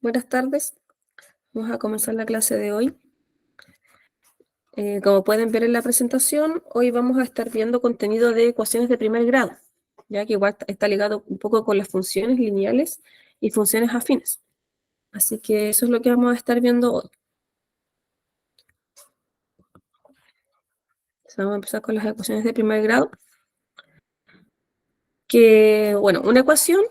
Buenas tardes, vamos a comenzar la clase de hoy. Como pueden ver en la presentación, hoy vamos a estar viendo contenido de ecuaciones de primer grado, ya que igual está ligado un poco con las funciones lineales y funciones afines. Así que eso es lo que vamos a estar viendo hoy. Vamos a empezar con las ecuaciones de primer grado. Bueno, una ecuación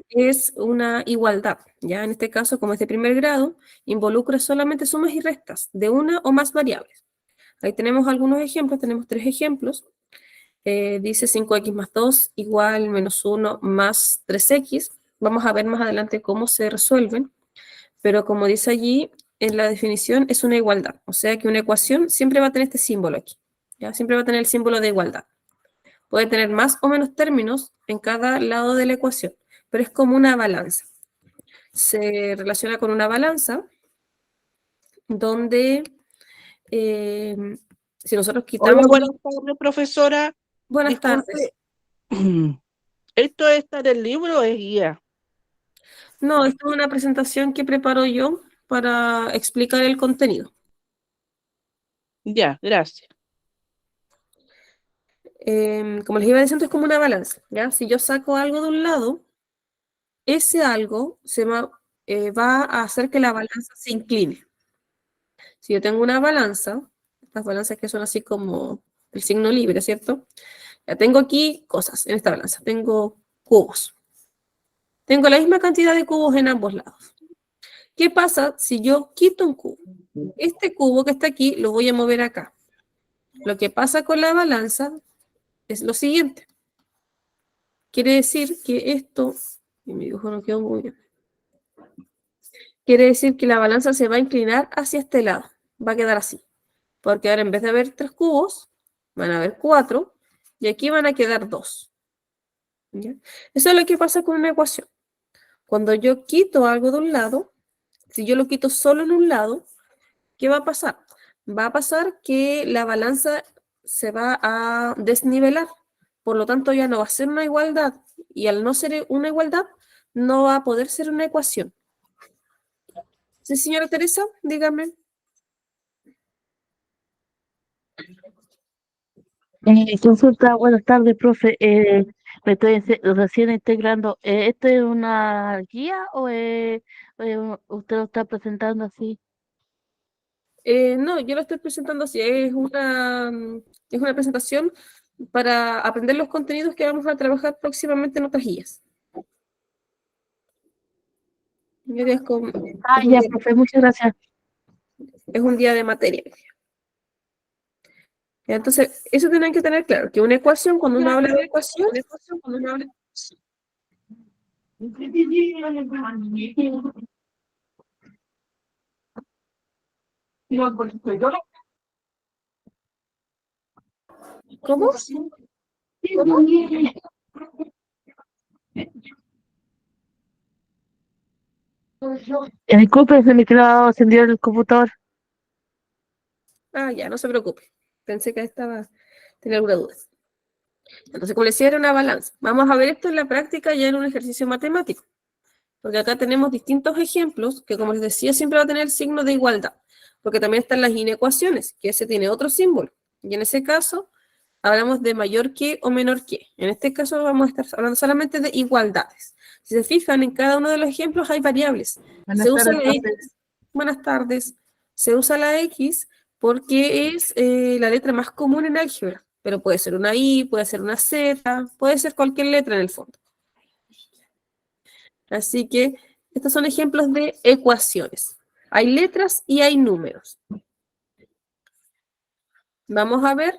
es una igualdad, ya en este caso, como es de primer grado, involucra solamente sumas y restas de una o más variables. Ahí tenemos algunos ejemplos, tenemos 3 ejemplos. Dice 5x más 2 igual menos 1 más 3x. Vamos a ver más adelante cómo se resuelven, pero como dice allí en la definición, es una igualdad. O sea que una ecuación siempre va a tener este símbolo aquí. ¿Ya? Siempre va a tener el símbolo de igualdad. Puede tener más o menos términos en cada lado de la ecuación, pero es como una balanza. Se relaciona con una balanza donde si nosotros Hola, quitamos... buenas tardes, profesora. Buenas tardes. Disculpe, ¿esto está en el libro o es guía? No, esta es una presentación que preparo yo para explicar el contenido. Ya, gracias. Como les iba diciendo, es como una balanza, ¿ya? Si yo saco algo de un lado, ese algo va a hacer que la balanza se incline. Si yo tengo una balanza, estas balanzas que son así como el signo libre, ¿cierto? Ya tengo aquí cosas en esta balanza. Tengo cubos. Tengo la misma cantidad de cubos en ambos lados. ¿Qué pasa si yo quito un cubo? Este cubo que está aquí lo voy a mover acá. Lo que pasa con la balanza es lo siguiente. Quiere decir que esto, y mi dibujo no quedó muy bien, quiere decir que la balanza se va a inclinar hacia este lado. Va a quedar así. Porque ahora en vez de haber 3 cubos, van a haber 4, y aquí van a quedar 2. ¿Ya? Eso es lo que pasa con una ecuación. Cuando yo quito algo de un lado, si yo lo quito solo en un lado, ¿qué va a pasar? Va a pasar que la balanza se va a desnivelar. Por lo tanto, ya no va a ser una igualdad. Y al no ser una igualdad, no va a poder ser una ecuación. ¿Sí, señora Teresa? Dígame. Consulta, buenas tardes, profe. Me estoy recién integrando. ¿Esto es una guía o usted lo está presentando así? No, yo lo estoy presentando así. Es una presentación para aprender los contenidos que vamos a trabajar próximamente en otras guías. Ya, profe, muchas gracias. Es un día de materia. Entonces, eso tienen que tener claro, que una ecuación, cuando uno habla de ecuación, ¿cómo? Disculpe, se me quedó encendido el computador. Ah, ya, no se preocupe. Pensé que tenía alguna duda. Entonces, como les decía, era una balanza. Vamos a ver esto en la práctica ya en un ejercicio matemático. Porque acá tenemos distintos ejemplos que, como les decía, siempre va a tener el signo de igualdad. Porque también están las inecuaciones, que ese tiene otro símbolo. Y en ese caso, hablamos de mayor que o menor que. En este caso vamos a estar hablando solamente de igualdades. Si se fijan, en cada uno de los ejemplos hay variables. Buenas Se usa tardes, la profe. X. Buenas tardes. Se usa la X porque es la letra más común en álgebra. Pero puede ser una Y, puede ser una Z, puede ser cualquier letra en el fondo. Así que estos son ejemplos de ecuaciones. Hay letras y hay números. Vamos a ver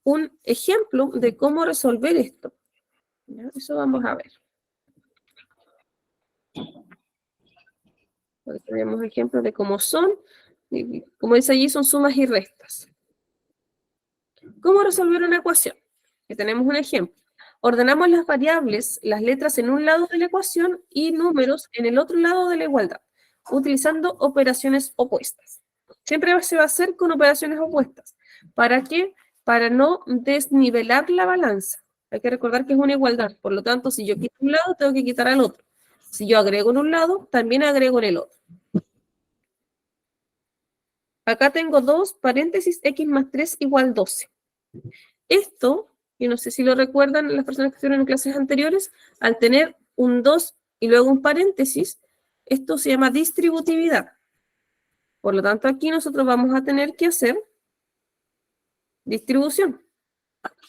un ejemplo de cómo resolver esto. ¿Ya? Eso vamos a ver. Porque tenemos ejemplos de cómo son. Como dice allí, son sumas y restas. ¿Cómo resolver una ecuación? Aquí tenemos un ejemplo. Ordenamos las variables, las letras en un lado de la ecuación y números en el otro lado de la igualdad, utilizando operaciones opuestas. Siempre se va a hacer con operaciones opuestas. ¿Para qué? Para no desnivelar la balanza. Hay que recordar que es una igualdad. Por lo tanto, si yo quito un lado, tengo que quitar al otro. Si yo agrego en un lado, también agrego en el otro. Acá tengo 2 paréntesis x más 3 igual 12. Esto, yo no sé si lo recuerdan las personas que estuvieron en clases anteriores, al tener un 2 y luego un paréntesis, esto se llama distributividad. Por lo tanto, aquí nosotros vamos a tener que hacer distribución.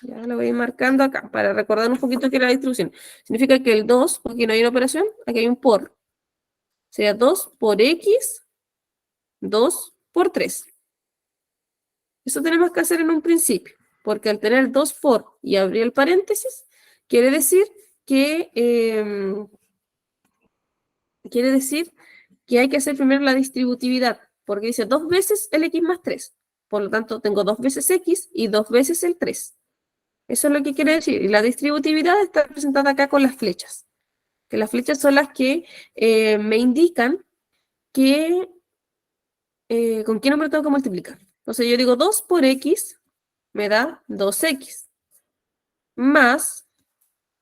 Ya lo voy a ir marcando acá para recordar un poquito qué es la distribución. Significa que el 2, porque no hay una operación, aquí hay un por. Sería 2 por x, 2 por 3. Eso tenemos que hacer en un principio, porque al tener 2 por y abrir el paréntesis, quiere decir que hay que hacer primero la distributividad, porque dice 2 veces el x más 3. Por lo tanto, tengo 2 veces x y 2 veces el 3. Eso es lo que quiere decir. Y la distributividad está representada acá con las flechas. Que las flechas son las que me indican que, con qué número tengo que multiplicar. Entonces yo digo 2 por x me da 2x. Más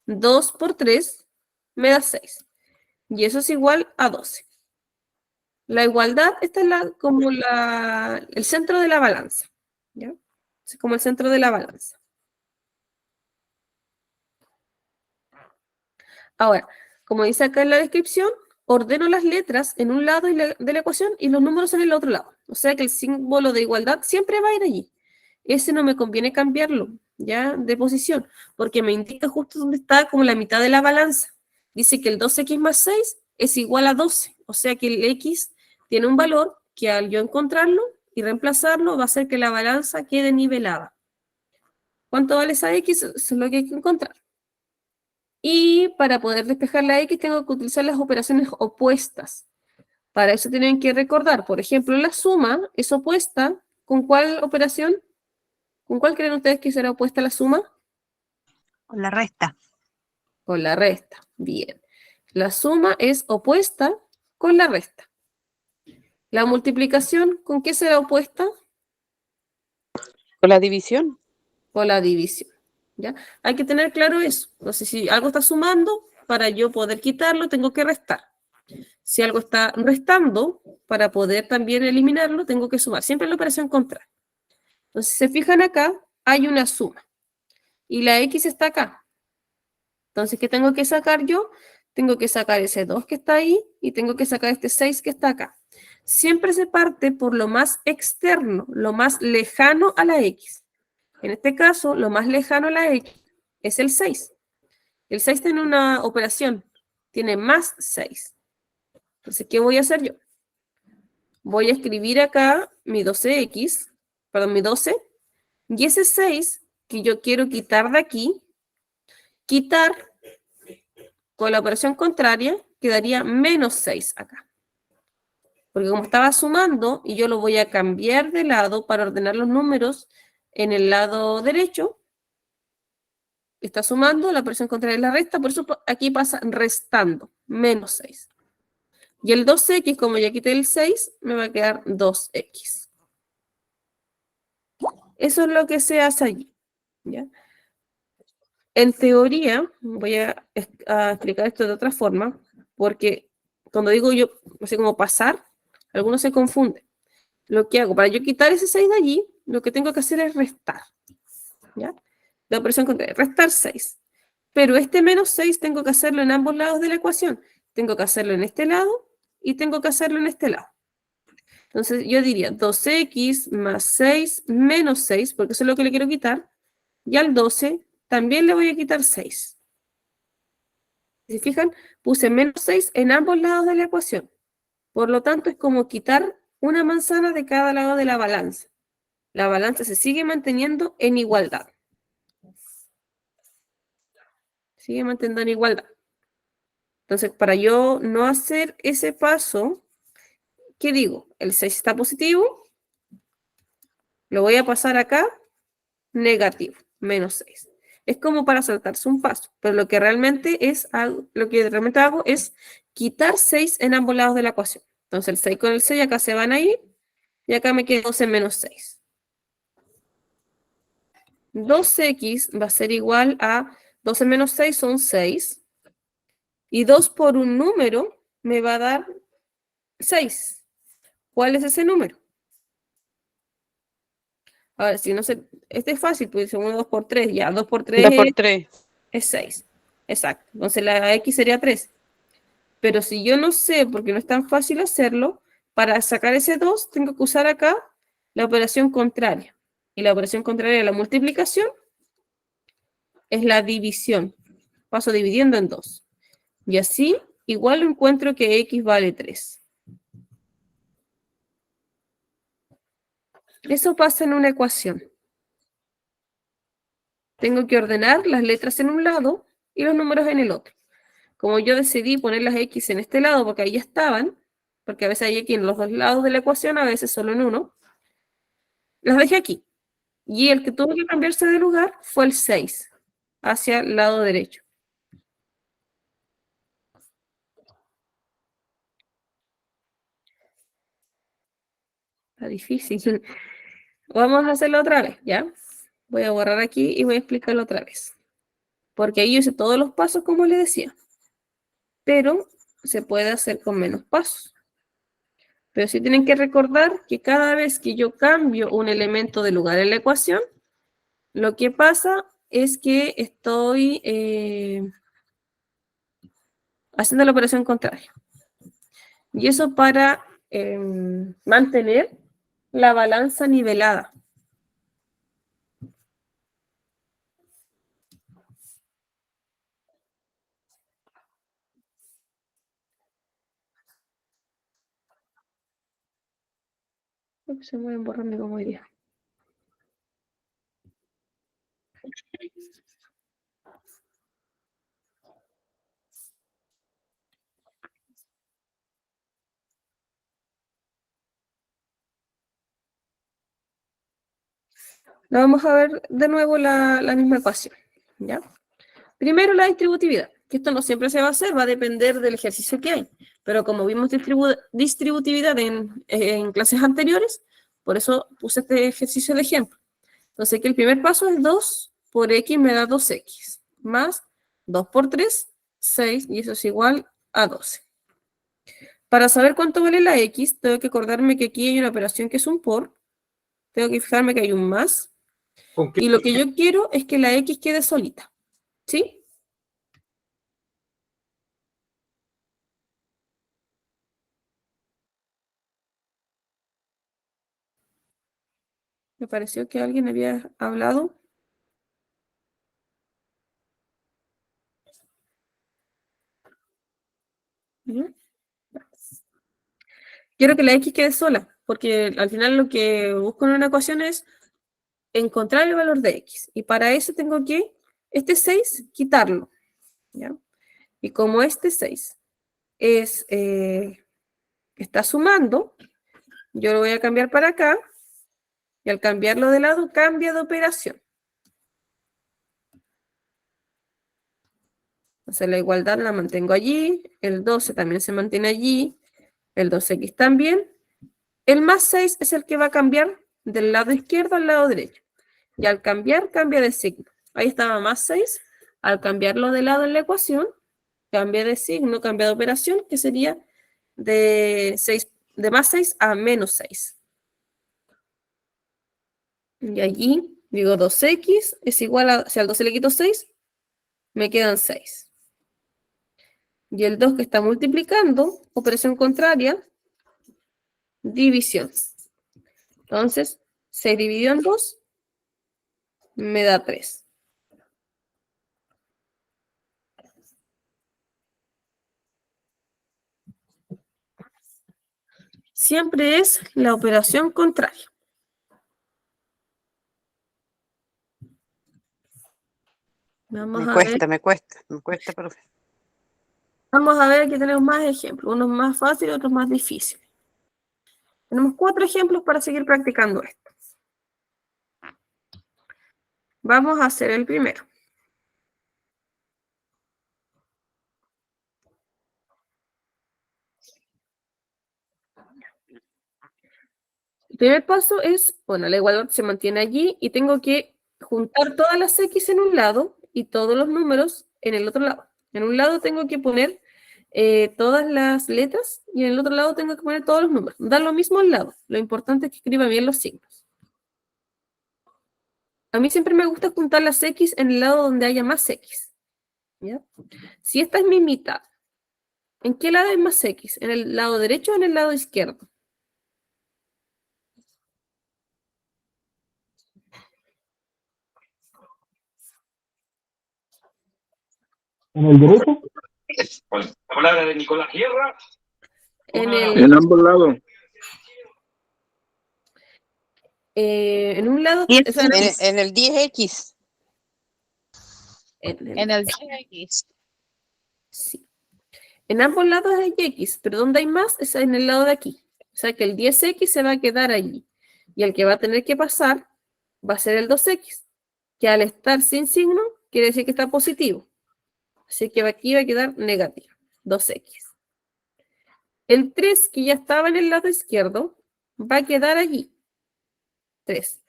2 por 3 me da 6. Y eso es igual a 12. La igualdad, esta es como el centro de la balanza. ¿Ya? Es como el centro de la balanza. Ahora, como dice acá en la descripción, ordeno las letras en un lado de la ecuación y los números en el otro lado. O sea que el símbolo de igualdad siempre va a ir allí. Ese no me conviene cambiarlo, ¿ya? De posición, porque me indica justo dónde está como la mitad de la balanza. Dice que el 2x más 6 es igual a 12. O sea que el x tiene un valor que al yo encontrarlo y reemplazarlo va a hacer que la balanza quede nivelada. ¿Cuánto vale esa x? Eso es lo que hay que encontrar. Y para poder despejar la x tengo que utilizar las operaciones opuestas. Para eso tienen que recordar, por ejemplo, la suma es opuesta. ¿Con cuál operación? ¿Con cuál creen ustedes que será opuesta la suma? Con la resta. Con la resta. Bien. La suma es opuesta con la resta. La multiplicación, ¿con qué será opuesta? Con la división. Con la división. ¿Ya? Hay que tener claro eso. Entonces, si algo está sumando, para yo poder quitarlo, tengo que restar. Si algo está restando, para poder también eliminarlo, tengo que sumar. Siempre la operación contraria. Entonces, si se fijan acá, hay una suma. Y la x está acá. Entonces, ¿qué tengo que sacar yo? Tengo que sacar ese 2 que está ahí y tengo que sacar este 6 que está acá. Siempre se parte por lo más externo, lo más lejano a la x. En este caso, lo más lejano a la x es el 6. El 6 tiene una operación, tiene más 6. Entonces, ¿qué voy a hacer yo? Voy a escribir acá mi 12x, perdón, mi 12, y ese 6 que yo quiero quitar de aquí, quitar con la operación contraria, quedaría menos 6 acá. Porque como estaba sumando, y yo lo voy a cambiar de lado para ordenar los números en el lado derecho, está sumando, la operación contraria es la resta, por eso aquí pasa restando, menos 6. Y el 2x, como ya quité el 6, me va a quedar 2x. Eso es lo que se hace allí. ¿Ya? En teoría, voy a explicar esto de otra forma, porque cuando digo yo, así como pasar, algunos se confunden. Lo que hago, para yo quitar ese 6 de allí, lo que tengo que hacer es restar. ¿Ya? La operación contraria, restar 6. Pero este menos 6 tengo que hacerlo en ambos lados de la ecuación. Tengo que hacerlo en este lado y tengo que hacerlo en este lado. Entonces yo diría 2x más 6 menos 6, porque eso es lo que le quiero quitar, y al 12 también le voy a quitar 6. Si se fijan, puse menos 6 en ambos lados de la ecuación. Por lo tanto, es como quitar una manzana de cada lado de la balanza. La balanza se sigue manteniendo en igualdad. Sigue manteniendo en igualdad. Entonces, para yo no hacer ese paso, ¿qué digo? El 6 está positivo, lo voy a pasar acá, negativo, menos 6. Es como para saltarse un paso, pero lo que realmente hago es quitar 6 en ambos lados de la ecuación. Entonces el 6 con el 6 acá se van a ir y acá me queda 12 menos 6. 2x va a ser igual a 12 menos 6 son 6. Y 2 por un número me va a dar 6. ¿Cuál es ese número? Ahora, si no sé, este es fácil, pues 1, 2 por 3, ya, 2 por 3 2 por 3. es 6. Exacto. Entonces la X sería 3. Pero si yo no sé, porque no es tan fácil hacerlo, para sacar ese 2 tengo que usar acá la operación contraria. Y la operación contraria de la multiplicación es la división. Paso dividiendo en 2. Y así, igual encuentro que X vale 3. Eso pasa en una ecuación. Tengo que ordenar las letras en un lado y los números en el otro. Como yo decidí poner las X en este lado porque ahí ya estaban, porque a veces hay X en los dos lados de la ecuación, a veces solo en uno, las dejé aquí. Y el que tuvo que cambiarse de lugar fue el 6, hacia el lado derecho. Está difícil. Vamos a hacerlo otra vez, ¿ya? Voy a borrar aquí y voy a explicarlo otra vez. Porque ahí yo hice todos los pasos como les decía. Pero se puede hacer con menos pasos. Pero sí tienen que recordar que cada vez que yo cambio un elemento de lugar en la ecuación, lo que pasa es que estoy haciendo la operación contraria. Y eso para mantener la balanza nivelada. Se me voy a borrar mi comodidad. Vamos a ver de nuevo la misma ecuación, ¿ya? Primero la distributividad, que esto no siempre se va a hacer, va a depender del ejercicio que hay. Pero como vimos distributividad en clases anteriores, por eso puse este ejercicio de ejemplo. Entonces aquí el primer paso es 2 por X me da 2X, más 2 por 3, 6, y eso es igual a 12. Para saber cuánto vale la X, tengo que acordarme que aquí hay una operación que es un por, tengo que fijarme que hay un más, y lo que yo quiero es que la X quede solita, ¿sí? Me pareció que alguien había hablado. ¿Mm? Quiero que la X quede sola, porque al final lo que busco en una ecuación es encontrar el valor de X. Y para eso tengo que, este 6, quitarlo, ¿ya? Y como este 6 es, está sumando, yo lo voy a cambiar para acá, y al cambiarlo de lado, cambia de operación. Entonces la igualdad la mantengo allí, el 12 también se mantiene allí, el 2X también. El más 6 es el que va a cambiar del lado izquierdo al lado derecho. Y al cambiar, cambia de signo. Ahí estaba más 6. Al cambiarlo de lado en la ecuación, cambia de signo, cambia de operación, que sería de más 6 a menos 6. Y allí digo 2X es igual a, si al 12 le quito 6, me quedan 6. Y el 2 que está multiplicando, operación contraria, división. Entonces, 6 dividido en 2 me da 3. Siempre es la operación contraria. Vamos a ver. Me cuesta, profe. Vamos a ver, aquí tenemos más ejemplos, unos más fáciles, otros más difíciles. Tenemos 4 ejemplos para seguir practicando esto. Vamos a hacer el primero. El primer paso es, bueno, la igualdad se mantiene allí y tengo que juntar todas las X en un lado y todos los números en el otro lado. En un lado tengo que poner todas las letras y en el otro lado tengo que poner todos los números. Da lo mismo al lado. Lo importante es que escriba bien los signos. A mí siempre me gusta juntar las X en el lado donde haya más X. ¿Ya? Si esta es mi mitad, ¿en qué lado hay más X? ¿En el lado derecho o en el lado izquierdo? ¿En el derecho? Pues, la palabra de Nicolás Guerra. En ambos lados. En un lado, o sea, En el 10X. en el 10X. sí. En ambos lados hay X, pero donde hay más es en el lado de aquí. O sea que el 10X se va a quedar allí. Y el que va a tener que pasar va a ser el 2X, que al estar sin signo quiere decir que está positivo. Así que aquí va a quedar negativo, 2X. El 3, que ya estaba en el lado izquierdo, va a quedar allí, 3.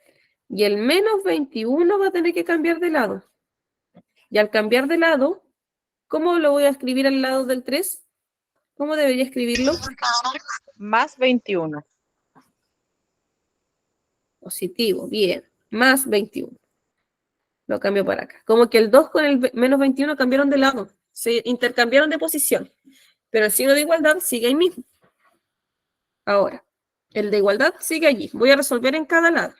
Y el menos 21 va a tener que cambiar de lado. Y al cambiar de lado, ¿cómo lo voy a escribir al lado del 3? ¿Cómo debería escribirlo? Más 21. Positivo, bien. Más 21. Lo cambio para acá. Como que el 2 con el menos 21 cambiaron de lado. Se intercambiaron de posición. Pero el signo de igualdad sigue ahí mismo. Ahora, el de igualdad sigue allí. Voy a resolver en cada lado.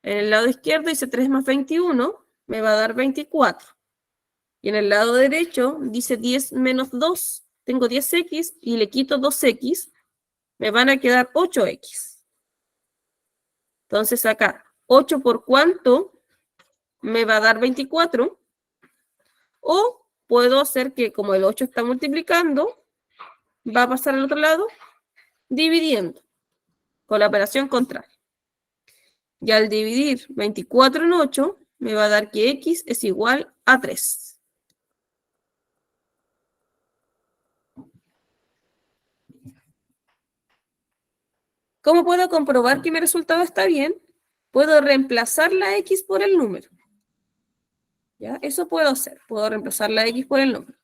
En el lado izquierdo dice 3 más 21, me va a dar 24. Y en el lado derecho dice 10 menos 2, tengo 10X y le quito 2X, me van a quedar 8X. Entonces acá, 8 por cuánto me va a dar 24. O puedo hacer que como el 8 está multiplicando, va a pasar al otro lado dividiendo con la operación contraria. Y al dividir 24 en 8, me va a dar que X es igual a 3. ¿Cómo puedo comprobar que mi resultado está bien? Puedo reemplazar la X por el número. ¿Ya? Eso puedo hacer. Puedo reemplazar la X por el número.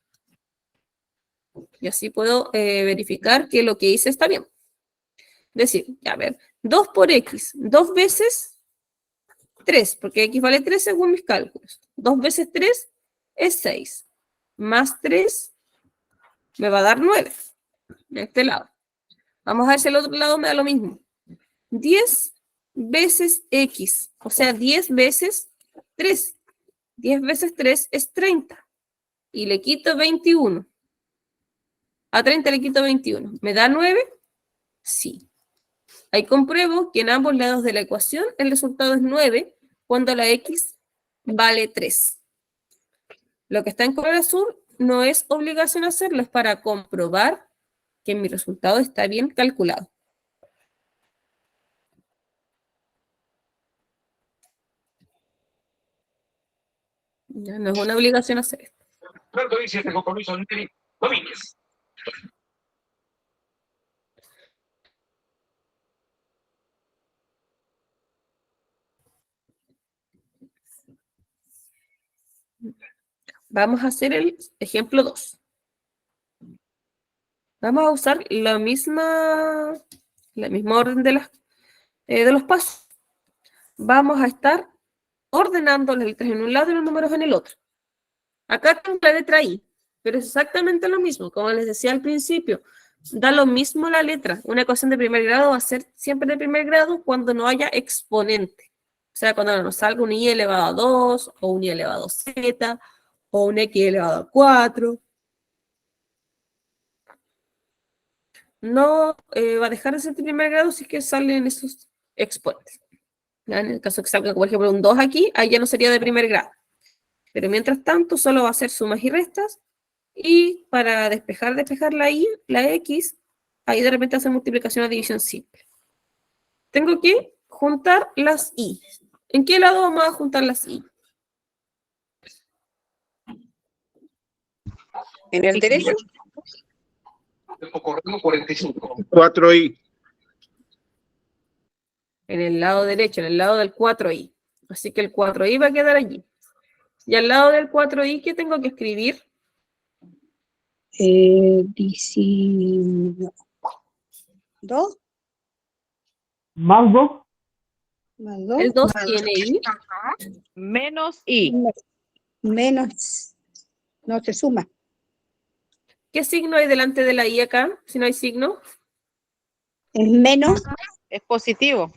Y así puedo verificar que lo que hice está bien. Es decir, a ver, 2 por X, 2 veces 3, porque X vale 3 según mis cálculos. 2 veces 3 es 6. Más 3 me va a dar 9. De este lado. Vamos a ver si el otro lado me da lo mismo. 10 veces X, o sea, 10 veces 3. 10 veces 3 es 30. Y le quito 21. A 30 le quito 21. ¿Me da 9? Sí. Ahí compruebo que en ambos lados de la ecuación el resultado es 9 cuando la X vale 3. Lo que está en color azul no es obligación hacerlo, es para comprobar que mi resultado está bien calculado. Ya no es una obligación hacer esto. ¿Cuánto dice este compromiso Nelly Domínguez? Vamos a hacer el ejemplo 2. Vamos a usar la misma orden de los pasos. Vamos a estar ordenando las letras en un lado y los números en el otro. Acá tengo la letra I, pero es exactamente lo mismo, como les decía al principio. Da lo mismo la letra. Una ecuación de primer grado va a ser siempre de primer grado cuando no haya exponente. O sea, cuando nos salga un I elevado a 2, o un I elevado a Z, o un X elevado a 4. No va a dejar de ser de primer grado si es que salen esos exponentes. ¿Ya? En el caso que salga, por ejemplo, un 2 aquí, ahí ya no sería de primer grado. Pero mientras tanto, solo va a ser sumas y restas. Y para despejar la I, la X, ahí de repente hace multiplicación o división simple. Tengo que juntar las I. ¿En qué lado vamos a juntar las I? En el derecho. Corriendo 45. 4i. En el lado derecho, en el lado del 4i. Así que el 4i va a quedar allí. Y al lado del 4i, ¿qué tengo que escribir? 12 Más 2. más 2 El 2 tiene I. Menos I. menos, no se suma. ¿Qué signo hay delante de la I acá? Si no hay signo. Es menos, Es positivo.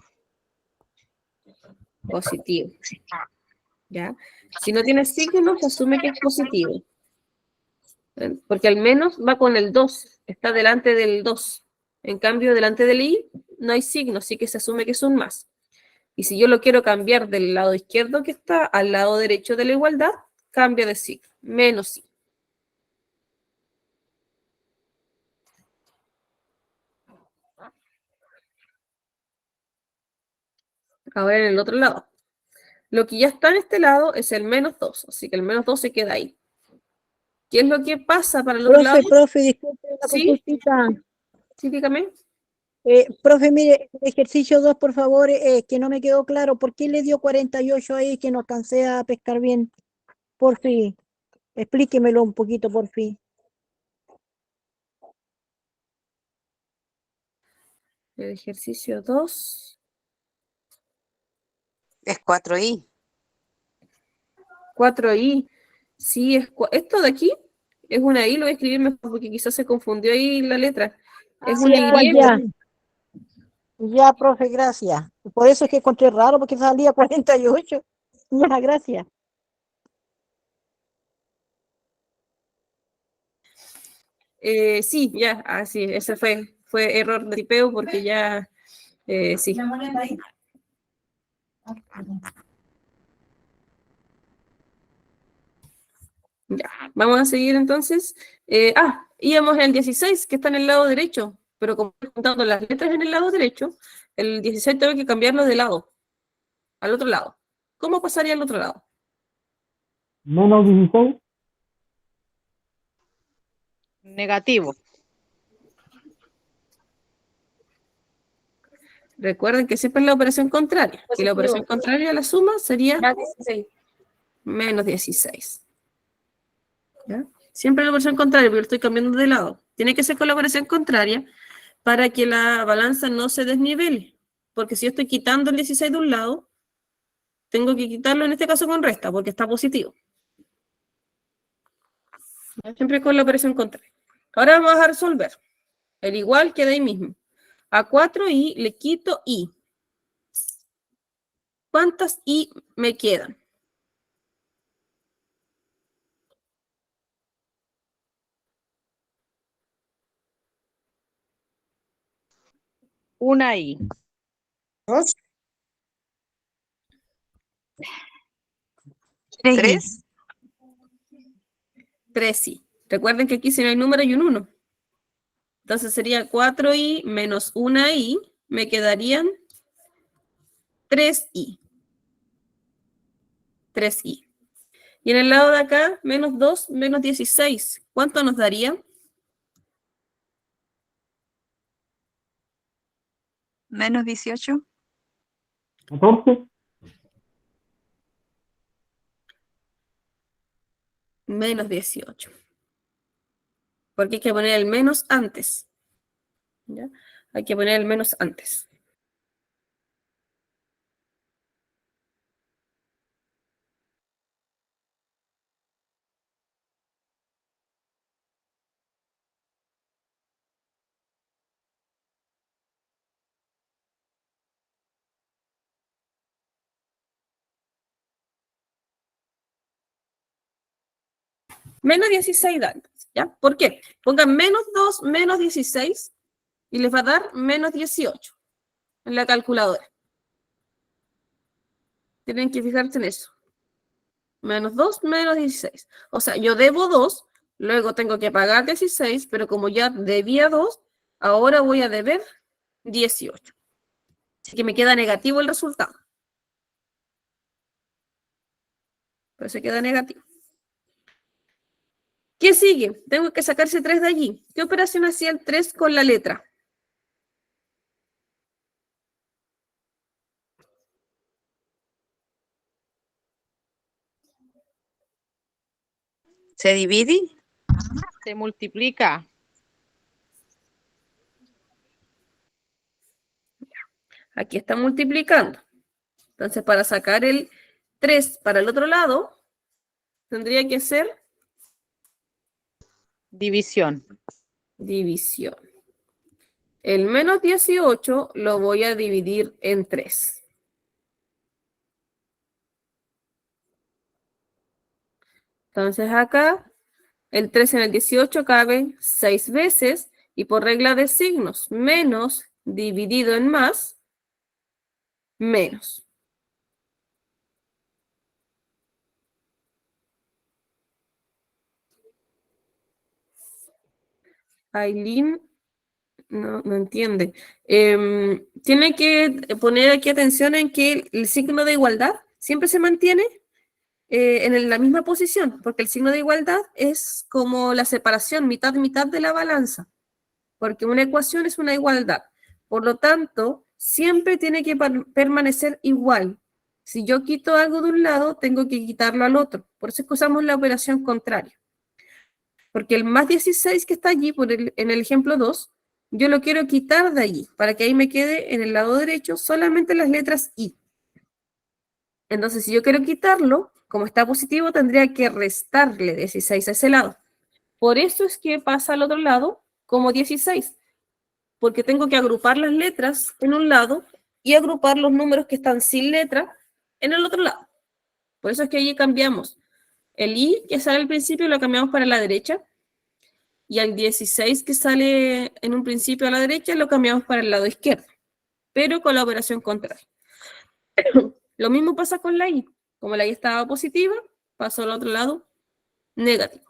Positivo. ¿Ya? Si no tiene signo, se asume que es positivo. Porque al menos va con el 2, está delante del 2. En cambio, delante del I no hay signo, así que se asume que es un más. Y si yo lo quiero cambiar del lado izquierdo que está al lado derecho de la igualdad, cambia de signo, menos I. Ahora en el otro lado. Lo que ya está en este lado es el menos 2, así que el menos 2 se queda ahí. ¿Qué es lo que pasa para el otro lado? profe, disculpe una ¿Sí? consultita. Sí, dígame. Profe, mire, el ejercicio 2, por favor, que no me quedó claro. ¿Por qué le dio 48 ahí que no alcancé a pescar bien? Por fin, explíquemelo un poquito, por fin. El ejercicio 2. Es 4i. 4i. Sí, esto de aquí es una I, lo voy a escribir mejor porque quizás se confundió ahí la letra. Es Sí, una igual Y. ya. Ya, profe, gracias. Por eso es que encontré raro, porque salía 48. Ya, gracias. Sí, ya, así, ese fue error de tipeo porque ya, sí. Ya, vamos a seguir entonces. Íbamos en el 16, que está en el lado derecho, pero como estoy juntando las letras en el lado derecho, el 16 tengo que cambiarlo de lado, al otro lado. ¿Cómo pasaría al otro lado? Menos 16. Negativo. Recuerden que siempre es la operación contraria, y la operación contraria a la suma sería menos 16. ¿Ya? Siempre la operación contraria, porque lo estoy cambiando de lado. Tiene que ser con la operación contraria para que la balanza no se desnivele. Porque si yo estoy quitando el 16 de un lado, tengo que quitarlo en este caso con resta, porque está positivo. Siempre con la operación contraria. Ahora vamos a resolver. El igual queda ahí mismo. A 4i le quito i. ¿Cuántas i me quedan? Una I. 2, 3. 3i. Recuerden que aquí si no hay número hay un 1. Entonces sería 4i menos 1i, me quedarían 3i. 3i. Y en el lado de acá, menos 2, menos 16. ¿Cuánto nos daría? Menos 18. 14. Menos 18. Porque hay que poner el menos antes. ¿Ya? Hay que poner el menos antes. Menos 16 da, ¿ya? ¿Por qué? Pongan menos 2, menos 16 y les va a dar menos 18 en la calculadora. Tienen que fijarse en eso. Menos 2, menos 16. O sea, yo debo 2, luego tengo que pagar 16, pero como ya debía 2, ahora voy a deber 18. Así que me queda negativo el resultado. Pero se queda negativo. ¿Qué sigue? Tengo que sacarse 3 de allí. ¿Qué operación hacía el 3 con la letra? ¿Se divide? Se multiplica. Aquí está multiplicando. Entonces, para sacar el 3 para el otro lado, tendría que ser División. división. El menos 18 lo voy a dividir en 3. Entonces acá, el 3 en el 18 cabe 6 veces y por regla de signos, menos dividido en más, menos. Aileen no entiende. Tiene que poner aquí atención en que el signo de igualdad siempre se mantiene en la misma posición, porque el signo de igualdad es como la separación mitad-mitad de la balanza, porque una ecuación es una igualdad. Por lo tanto, siempre tiene que permanecer igual. Si yo quito algo de un lado, tengo que quitarlo al otro. Por eso es que usamos la operación contraria. Porque el más 16 que está allí, en el ejemplo 2, yo lo quiero quitar de allí, para que ahí me quede en el lado derecho solamente las letras I. Entonces, si yo quiero quitarlo, como está positivo, tendría que restarle 16 a ese lado. Por eso es que pasa al otro lado como 16, porque tengo que agrupar las letras en un lado y agrupar los números que están sin letra en el otro lado. Por eso es que allí cambiamos. El I que sale al principio lo cambiamos para la derecha y al 16 que sale en un principio a la derecha lo cambiamos para el lado izquierdo, pero con la operación contraria. Lo mismo pasa con la I. Como la I estaba positiva, pasó al otro lado negativo.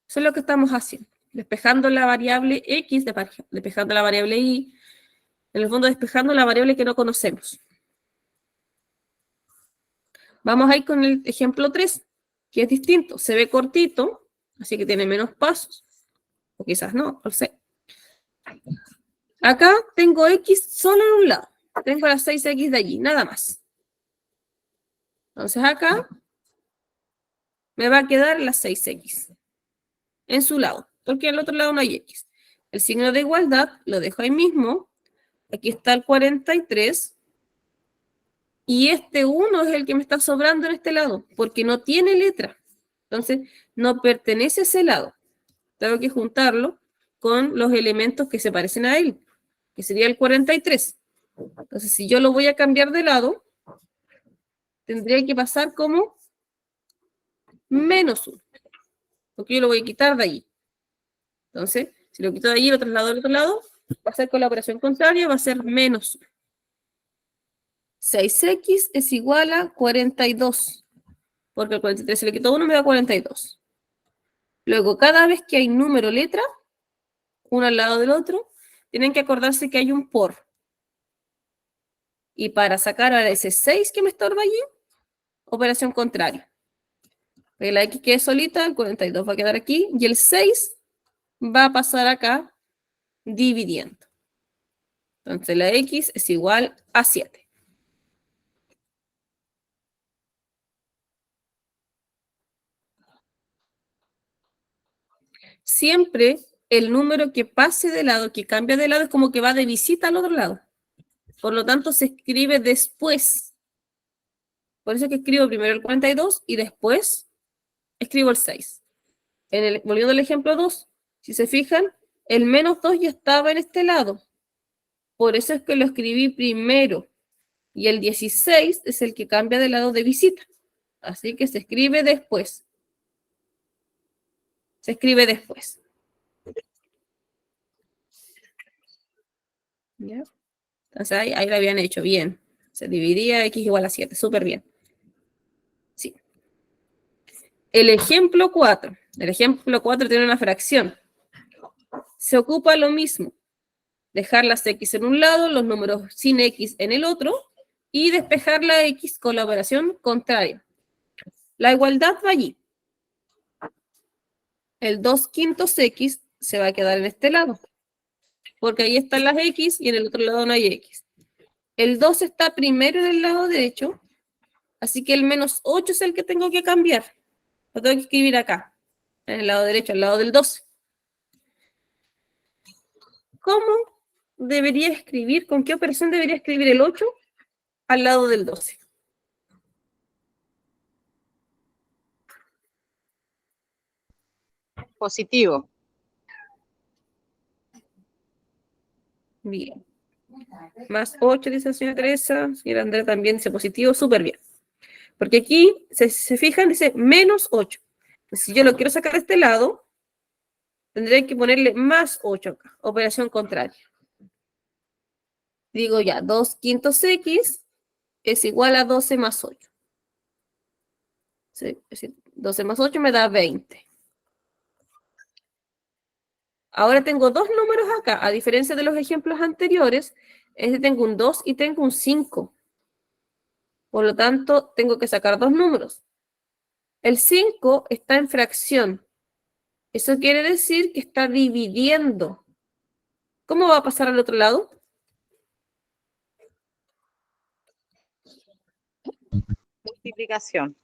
Eso es lo que estamos haciendo. Despejando la variable X, despejando la variable Y, en el fondo despejando la variable que no conocemos. Vamos a ir con el ejemplo 3, que es distinto. Se ve cortito, así que tiene menos pasos. O quizás no, no sé. Acá tengo X solo en un lado. Tengo las 6X de allí, nada más. Entonces acá me va a quedar las 6X en su lado, porque al otro lado no hay X. El signo de igualdad lo dejo ahí mismo. Aquí está el 43. Y este 1 es el que me está sobrando en este lado, porque no tiene letra. Entonces, no pertenece a ese lado. Tengo que juntarlo con los elementos que se parecen a él, que sería el 43. Entonces, si yo lo voy a cambiar de lado, tendría que pasar como menos 1, porque yo lo voy a quitar de allí. Entonces, si lo quito de allí y lo traslado al otro lado, va a ser con la operación contraria, va a ser menos 1. 6X es igual a 42, porque el 43 se le quitó 1, me da 42. Luego, cada vez que hay número letra, uno al lado del otro, tienen que acordarse que hay un por. Y para sacar ahora ese 6 que me estorba allí, operación contraria. Porque la X quede solita, el 42 va a quedar aquí, y el 6 va a pasar acá dividiendo. Entonces la X es igual a 7. Siempre el número que pase de lado, que cambia de lado, es como que va de visita al otro lado. Por lo tanto, se escribe después. Por eso es que escribo primero el 42 y después escribo el 6. Volviendo al ejemplo 2, si se fijan, el menos 2 ya estaba en este lado. Por eso es que lo escribí primero. Y el 16 es el que cambia de lado de visita. Así que se escribe después. Se escribe después. ¿Ya? Entonces ahí lo habían hecho bien. Se dividía X igual a 7. Súper bien. Sí. El ejemplo 4. El ejemplo 4 tiene una fracción. Se ocupa lo mismo. Dejar las X en un lado, los números sin X en el otro, y despejar la X con la operación contraria. La igualdad va allí. El 2/5 se va a quedar en este lado, porque ahí están las X y en el otro lado no hay X. El 2 está primero en el lado derecho, así que el menos 8 es el que tengo que cambiar. Lo tengo que escribir acá. en el lado derecho, al lado del 12. ¿Cómo debería escribir, con qué operación debería escribir el 8 al lado del 12? Positivo. Bien. Más 8, dice la señora Teresa. Señora Andrea también dice positivo, súper bien. Porque aquí, se fijan, dice menos 8. Si yo lo quiero sacar de este lado, tendré que ponerle más 8 acá, operación contraria. Digo ya, 2 quintos x es igual a 12 más 8. Sí, es decir, 12 más 8 me da 20. Ahora tengo dos números acá, a diferencia de los ejemplos anteriores, tengo un 2 y tengo un 5. Por lo tanto, tengo que sacar dos números. El 5 está en fracción. Eso quiere decir que está dividiendo. ¿Cómo va a pasar al otro lado? Multiplicación.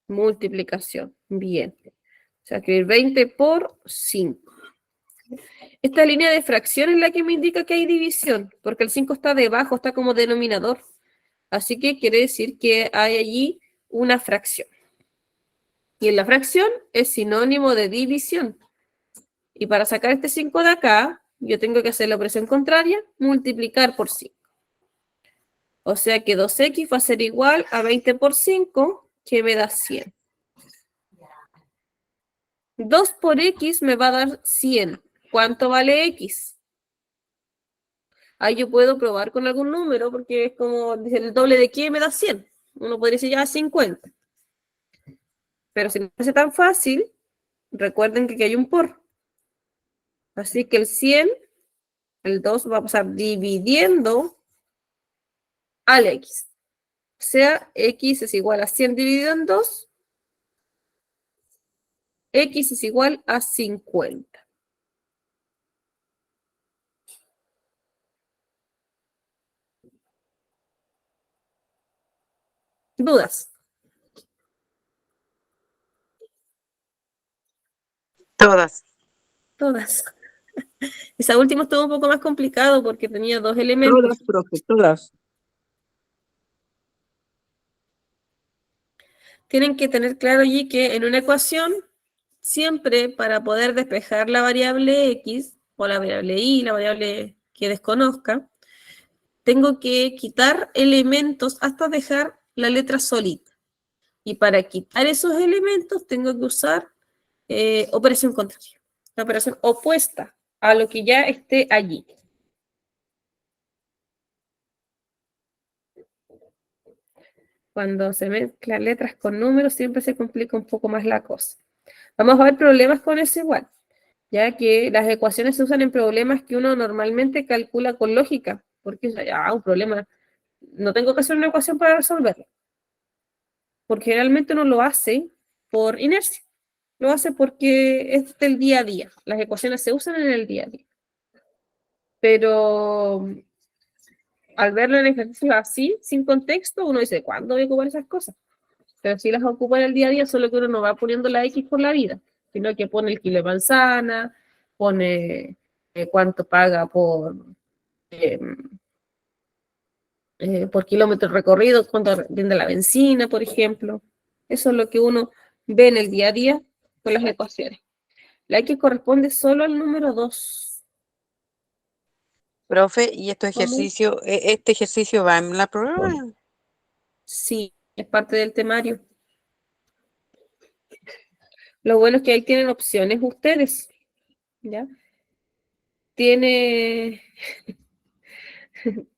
Multiplicación. Bien. O sea, escribir 20 por 5. Esta línea de fracción es la que me indica que hay división, porque el 5 está debajo, está como denominador. Así que quiere decir que hay allí una fracción. Y en la fracción es sinónimo de división. Y para sacar este 5 de acá, yo tengo que hacer la operación contraria, multiplicar por 5. O sea que 2x va a ser igual a 20 por 5, que me da 100. 2 por x me va a dar 100. ¿Cuánto vale x? Ahí yo puedo probar con algún número, porque es como, dice, el doble de qué me da 100. Uno podría decir ya 50. Pero si no es tan fácil, recuerden que aquí hay un por. Así que el 100, el 2 va a pasar dividiendo al x. O sea, x es igual a 100 dividido en 2. X es igual a 50. ¿Dudas? Todas. Todas. Esa última estuvo un poco más complicado porque tenía dos elementos. Todas, profe, todas. Tienen que tener claro allí que en una ecuación, siempre para poder despejar la variable x, o la variable y, la variable que desconozca, tengo que quitar elementos hasta dejar la letra solita. Y para quitar esos elementos tengo que usar operación contraria, la operación opuesta a lo que ya esté allí. Cuando se mezclan letras con números siempre se complica un poco más la cosa. Vamos a ver problemas con eso igual, ya que las ecuaciones se usan en problemas que uno normalmente calcula con lógica, porque un problema, no tengo que hacer una ecuación para resolverlo, porque generalmente uno lo hace por inercia, lo hace porque es del día a día, las ecuaciones se usan en el día a día. Pero al verlo en ejercicios así, sin contexto, uno dice, ¿cuándo voy a ocupar esas cosas? Pero si las ocupa en el día a día, solo que uno no va poniendo la X por la vida, sino que pone el kilo de manzana, pone cuánto paga por kilómetro recorrido, cuánto rinde la benzina, por ejemplo. Eso es lo que uno ve en el día a día con las ecuaciones. La X corresponde solo al número 2. Profe, ¿y este ejercicio va en la prueba? Sí, es parte del temario. Lo bueno es que ahí tienen opciones ustedes, ¿ya? Tiene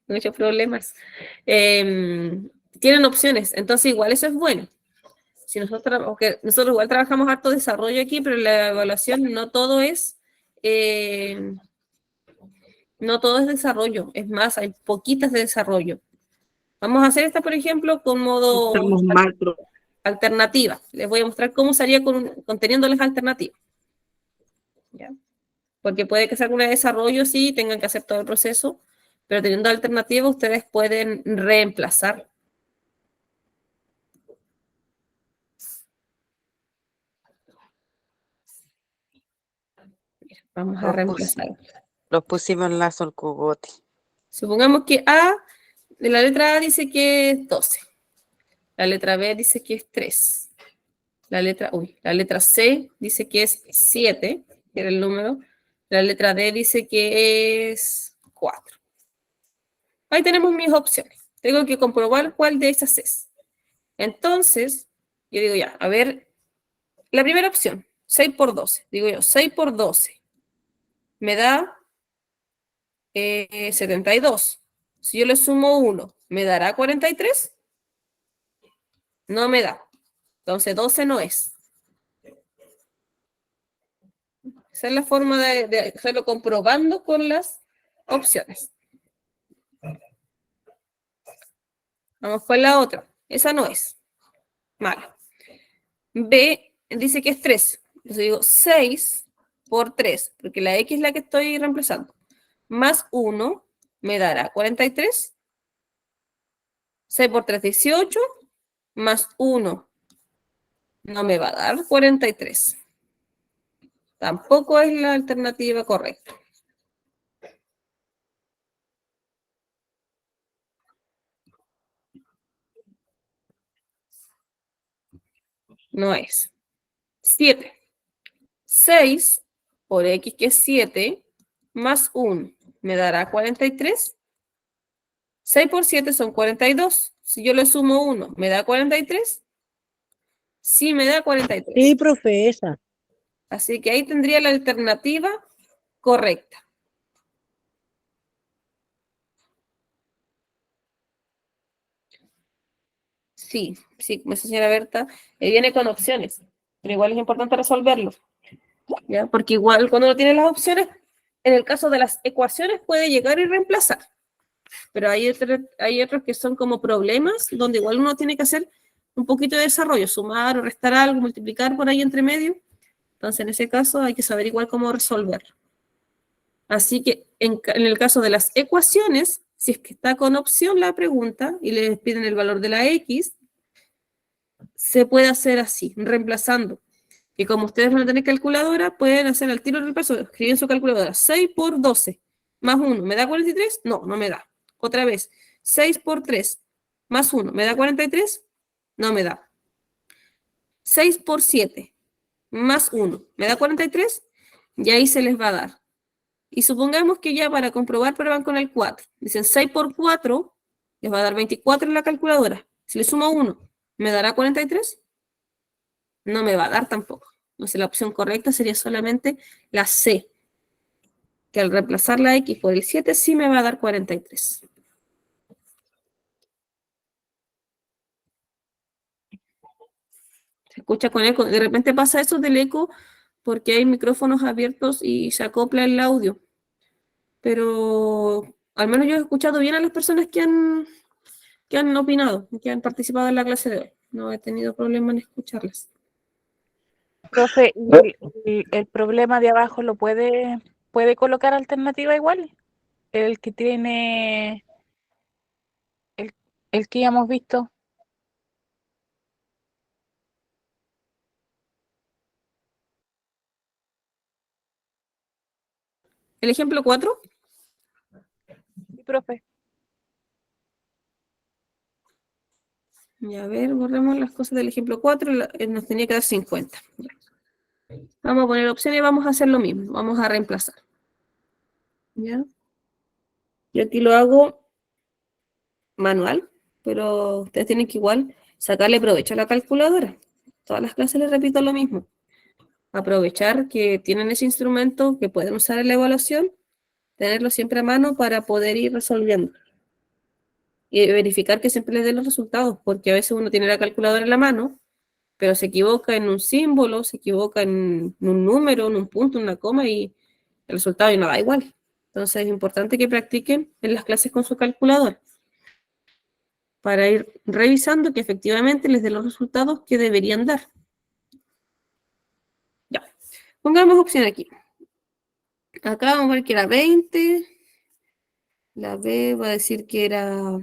muchos problemas. Tienen opciones, entonces igual eso es bueno. Si nosotros igual trabajamos harto desarrollo aquí, pero en la evaluación no todo es desarrollo, es más, hay poquitas de desarrollo. Vamos a hacer esta, por ejemplo, con modo Estamos mal, profe. alternativa. Les voy a mostrar cómo sería conteniendo las alternativas. ¿Ya? Porque puede que sea alguna de desarrollo, sí, tengan que hacer todo el proceso, pero teniendo alternativa ustedes pueden reemplazar. Vamos a Los reemplazar. Los pusimos en lazo al cogote. Supongamos que A, de la letra A dice que es 12. La letra B dice que es 3. La letra C dice que es 7, que era el número. La letra D dice que es 4. Ahí tenemos mis opciones. Tengo que comprobar cuál de esas es. Entonces, yo digo ya, a ver, la primera opción, 6 por 12. Digo yo, 6 por 12 me da 72. Si yo le sumo 1, ¿me dará 43? No me da. Entonces 12 no es. Esa es la forma de hacerlo comprobando con las opciones. Vamos con la otra. Esa no es. Mala. B dice que es 3. Entonces digo 6 por 3, porque la X es la que estoy reemplazando. Más 1 me dará 43. 6 por 3, 18. Más 1 no me va a dar 43. Tampoco es la alternativa correcta. No es. 7. 6 por X, que es 7, más 1 me dará 43. 6 por 7 son 42. Si yo le sumo 1, ¿me da 43? Sí, me da 43. Sí, profe, esa. Así que ahí tendría la alternativa correcta. Sí, sí, como dice señora Berta, viene con opciones, pero igual es importante resolverlo, ¿ya? Porque igual cuando uno tiene las opciones, en el caso de las ecuaciones puede llegar y reemplazar, pero hay otros que son como problemas, donde igual uno tiene que hacer un poquito de desarrollo, sumar o restar algo, multiplicar por ahí entre medio. Entonces, en ese caso hay que saber igual cómo resolverlo. Así que en el caso de las ecuaciones, si es que está con opción la pregunta y les piden el valor de la X, se puede hacer así, reemplazando. Y como ustedes van a tener calculadora, pueden hacer al tiro el reemplazo, escriben su calculadora, 6 por 12, más 1, ¿me da 43? No, no me da. Otra vez, 6 por 3, más 1, ¿me da 43? No me da. 6 por 7, más 1, ¿me da 43? Y ahí se les va a dar. Y supongamos que ya para comprobar prueban con el 4. Dicen 6 por 4, les va a dar 24 en la calculadora. Si le sumo 1, ¿me dará 43? No me va a dar tampoco. Entonces la opción correcta sería solamente la C, que al reemplazar la X por el 7 sí me va a dar 43. Se escucha con eco. De repente pasa eso del eco porque hay micrófonos abiertos y se acopla el audio. Pero al menos yo he escuchado bien a las personas que han opinado, que han participado en la clase de hoy. No he tenido problema en escucharlas. Profe, ¿y el problema de abajo lo puede colocar alternativa igual? El que tiene, el que ya hemos visto. El ejemplo 4. Sí, profe. Y a ver, borremos las cosas del ejemplo 4. Nos tenía que dar 50. Vamos a poner opciones y vamos a hacer lo mismo. Vamos a reemplazar. ¿Ya? Yo aquí lo hago manual, pero ustedes tienen que igual sacarle provecho a la calculadora. Todas las clases les repito lo mismo. Aprovechar que tienen ese instrumento que pueden usar en la evaluación, tenerlo siempre a mano para poder ir resolviendo. Y verificar que siempre les dé los resultados, porque a veces uno tiene la calculadora en la mano, pero se equivoca en un símbolo, se equivoca en un número, en un punto, en una coma, y el resultado no da igual. Entonces es importante que practiquen en las clases con su calculadora, para ir revisando que efectivamente les dé los resultados que deberían dar. Ya, pongamos opción aquí. Acá vamos a ver que era 20, la B va a decir que era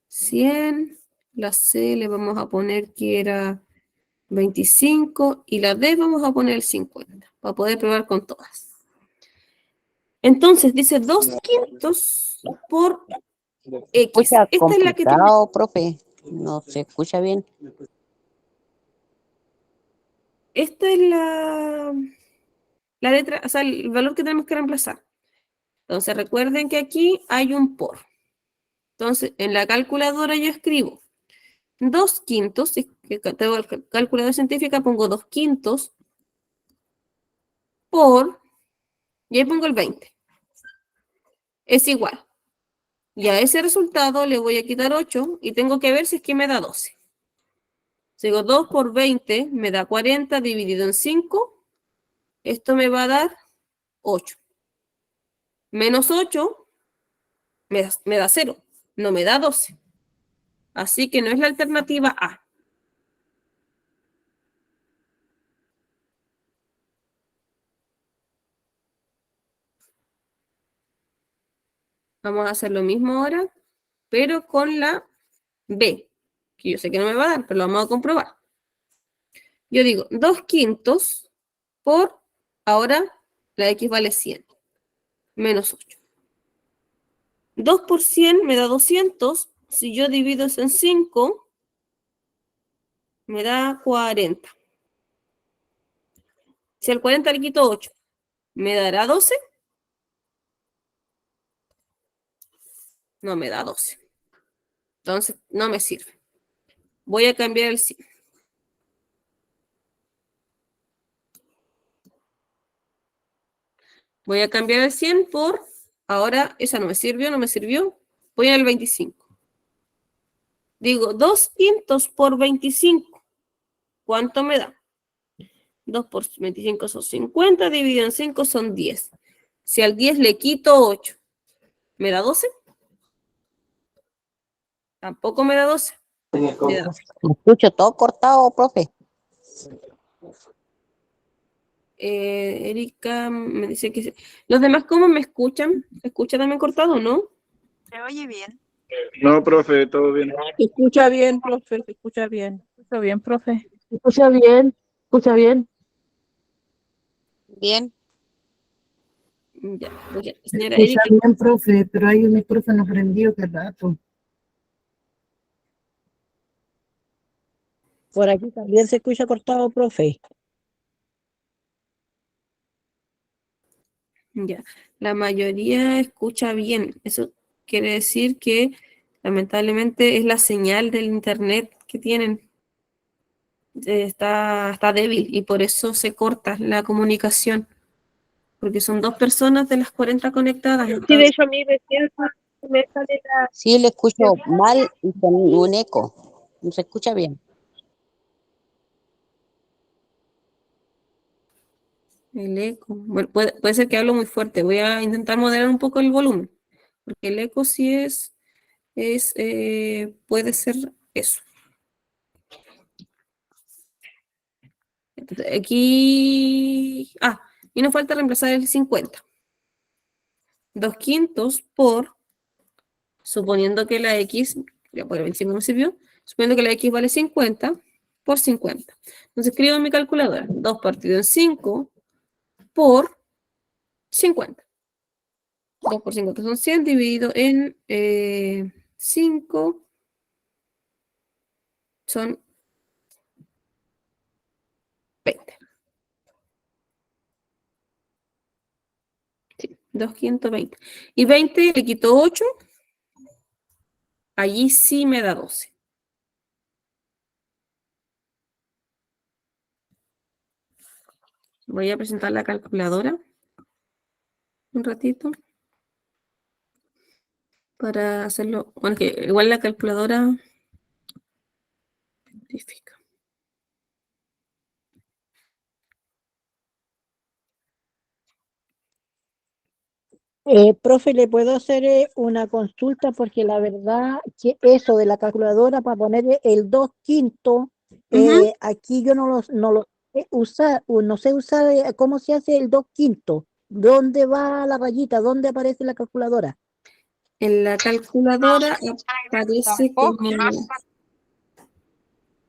100, la C le vamos a poner que era 25 y la D vamos a poner el 50 para poder probar con todas. Entonces dice 2/5 por X. Escucha Esta es la que tiene. complicado, profe. No se escucha bien. Esta es la letra, o sea, el valor que tenemos que reemplazar. Entonces recuerden que aquí hay un por. Entonces en la calculadora yo escribo 2/5, si tengo la calculadora científica, pongo 2/5 por, y ahí pongo el 20. Es igual. Y a ese resultado le voy a quitar 8 y tengo que ver si es que me da 12. Si digo 2 por 20 me da 40 dividido en 5. Esto me va a dar 8. Menos 8 me da 0. No me da 12. Así que no es la alternativa A. Vamos a hacer lo mismo ahora, pero con la B, que yo sé que no me va a dar, pero lo vamos a comprobar. Yo digo 2/5 por, ahora la X vale 100, menos 8. 2 por 100 me da 200, si yo divido eso en 5, me da 40. Si al 40 le quito 8, ¿me dará 12? No me da 12. Entonces, no me sirve. Voy a cambiar el 100. Voy a cambiar el 100 por, ahora esa no me sirvió, no me sirvió. Voy al 25. Digo, 2/5 por 25. ¿Cuánto me da? 2 por 25 son 50, dividido en 5 son 10. Si al 10 le quito 8, ¿me da 12? Tampoco me da 12. Me da. Escucho todo cortado, profe. Erika me dice que... ¿Los demás cómo me escuchan? ¿Se escucha también cortado o no? Se oye bien. No, profe, todo bien. Se escucha bien, profe, se escucha bien. Está bien, profe. Escucha bien, escucha bien. Bien. Ya, señora Escucha Erika. bien, profe, pero hay un micrófono prendido que rato. Por aquí también se escucha cortado, profe. Ya, la mayoría escucha bien. Eso quiere decir que lamentablemente es la señal del internet que tienen. Está débil y por eso se corta la comunicación. Porque son 2 personas de las 40 conectadas. Sí, de Entonces, hecho a mí recién me sale la... Sí, le escucho mal y con un eco. No se escucha bien. el eco. Bueno, puede ser que hablo muy fuerte. Voy a intentar moderar un poco el volumen. Porque el eco sí puede ser eso. Entonces, aquí... y nos falta reemplazar el 50. 2/5 por, suponiendo que la X, ya por el 25 me sirvió, suponiendo que la X vale 50 por 50. Entonces escribo en mi calculadora, 2 partido en 5 por 50. 2 por 50 son 100, dividido en 5 son 20. Sí, 2/520. Y 20 le quito 8, allí sí me da 12. Voy a presentar la calculadora un ratito para hacerlo. Bueno, que igual la calculadora científica. Profe, ¿le puedo hacer una consulta? Porque la verdad que eso de la calculadora para poner el 2/5, aquí yo no lo sé usar, o no sé usar cómo se hace el 2/5. ¿Dónde va la rayita? ¿Dónde aparece la calculadora? En la calculadora aparece como...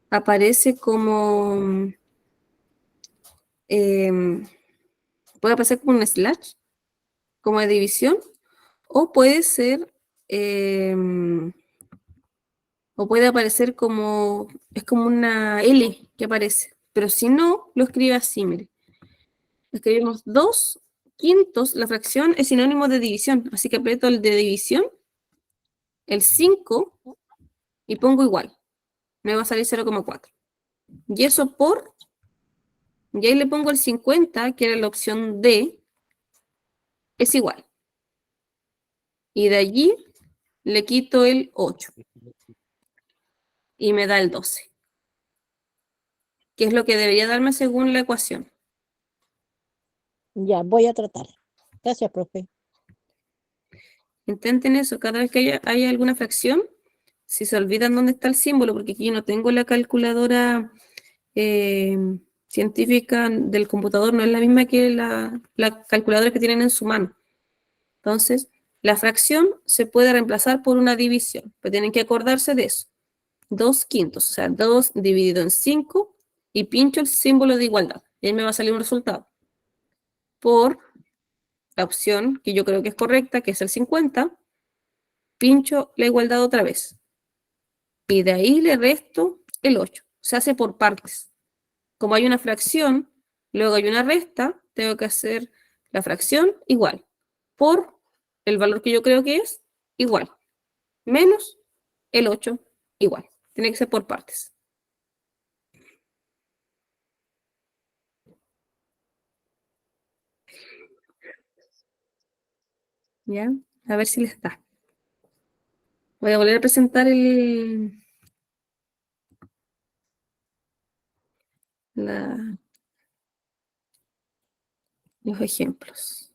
aparece como, puede aparecer como un slash, como de división, o puede ser, o puede aparecer como, es como una L que aparece, pero si no, lo escribe así, mire. Escribimos 2/5, la fracción es sinónimo de división, así que aprieto el de división, el 5, y pongo igual. Me va a salir 0,4. Y eso por, y ahí le pongo el 50, que era la opción D, es igual. Y de allí le quito el 8. Y me da el 12. Que es lo que debería darme según la ecuación. Ya, voy a tratar. Gracias, profe. Intenten eso, cada vez que haya alguna fracción, si se olvidan dónde está el símbolo, porque aquí yo no tengo la calculadora científica del computador, no es la misma que la calculadora que tienen en su mano. Entonces, la fracción se puede reemplazar por una división, pero tienen que acordarse de eso. 2/5, o sea, 2 dividido en 5, y pincho el símbolo de igualdad. Y ahí me va a salir un resultado. Por la opción que yo creo que es correcta, que es el 50, pincho la igualdad otra vez. Y de ahí le resto el 8. Se hace por partes. Como hay una fracción, luego hay una resta, tengo que hacer la fracción igual. Por el valor que yo creo que es, igual. Menos el 8, igual. Tiene que ser por partes. ¿Ya? A ver si les da. Voy a volver a presentar los ejemplos.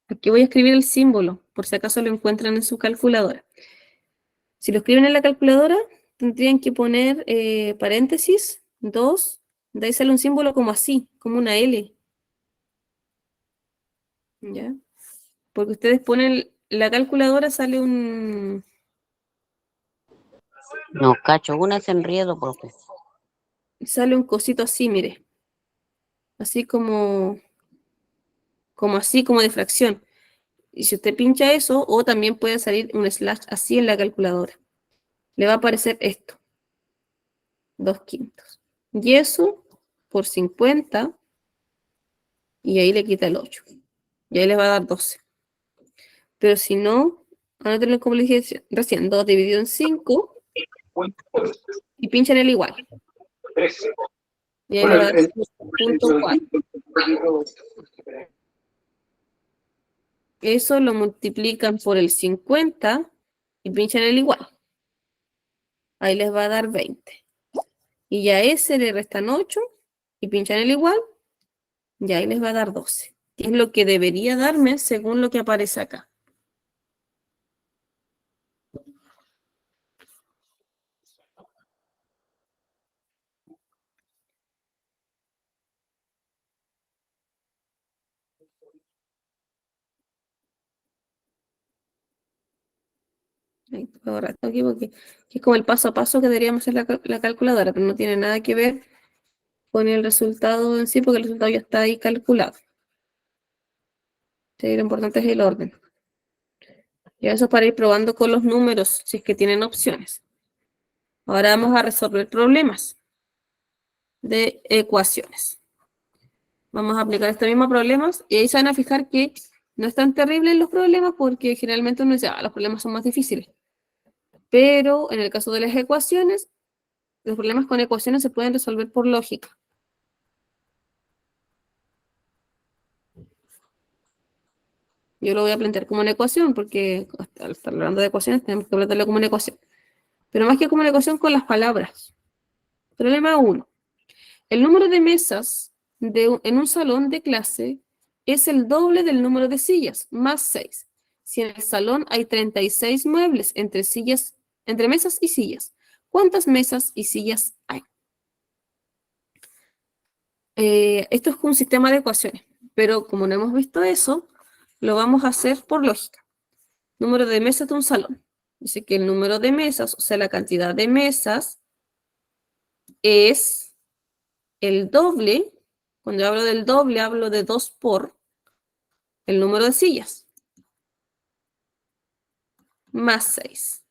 Aquí voy a escribir el símbolo, por si acaso lo encuentran en su calculadora. Si lo escriben en la calculadora, tendrían que poner paréntesis, 2, de ahí sale un símbolo como así, como una L. ¿Ya? Porque ustedes ponen la calculadora, sale un... No, cacho, una es enredo, profe. Sale un cosito así, mire. Así como así, como de fracción. Y si usted pincha eso, o también puede salir un slash así en la calculadora. Le va a aparecer esto. 2/5. Y eso por 50, y ahí le quita el 8. Y ahí les va a dar 12. Pero si no, anótenlo como les dije recién, 2 dividido en 5, y pinchan el igual. 13. Y ahí le va a dar 0.4. Eso lo multiplican por el 50 y pinchan el igual. Ahí les va a dar 20. Y ya a ese le restan 8 y pinchan el igual. Y ahí les va a dar 12. Que es lo que debería darme según lo que aparece acá. Ahí puedo borrar esto aquí porque es como el paso a paso que deberíamos hacer la calculadora, pero no tiene nada que ver con el resultado en sí, porque el resultado ya está ahí calculado. Sí, lo importante es el orden. Y eso para ir probando con los números, si es que tienen opciones. Ahora vamos a resolver problemas de ecuaciones. Vamos a aplicar estos mismos problemas y ahí se van a fijar que no es tan terrible los problemas porque generalmente uno dice, los problemas son más difíciles. Pero en el caso de las ecuaciones, los problemas con ecuaciones se pueden resolver por lógica. Yo lo voy a plantear como una ecuación porque al estar hablando de ecuaciones tenemos que plantearlo como una ecuación. Pero más que como una ecuación con las palabras. Problema 1. El número de mesas en un salón de clase es el doble del número de sillas, más 6. Si en el salón hay 36 muebles entre mesas y sillas, ¿cuántas mesas y sillas hay? Esto es un sistema de ecuaciones, pero como no hemos visto eso, lo vamos a hacer por lógica. Número de mesas de un salón. Dice que el número de mesas, o sea, la cantidad de mesas, es el doble. Cuando yo hablo del doble, hablo de 2 por el número de sillas. Más 6.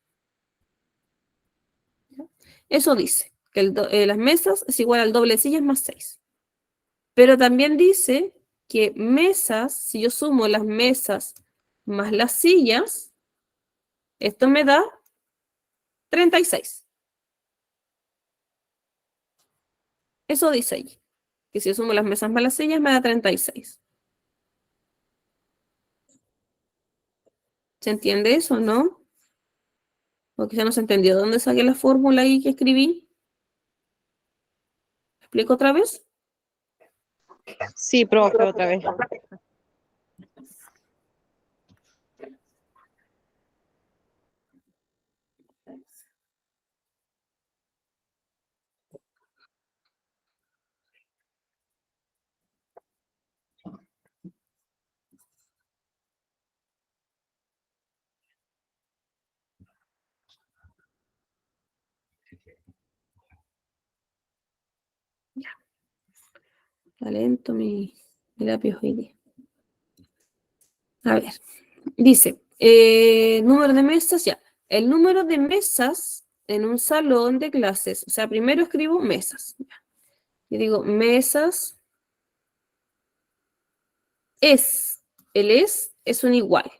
Eso dice, que las mesas es igual al doble de sillas más 6. Pero también dice que mesas, si yo sumo las mesas más las sillas, esto me da 36. Eso dice ahí, que si yo sumo las mesas más las sillas me da 36. ¿Se entiende eso, no? O quizá no se entendió. ¿Dónde saqué la fórmula ahí que escribí? ¿Explico otra vez? Sí, profe, otra vez. Está lento mi lápiz hoy día. A ver, dice, número de mesas, ya. El número de mesas en un salón de clases, o sea, primero escribo mesas. Yo digo, mesas es, el es un igual,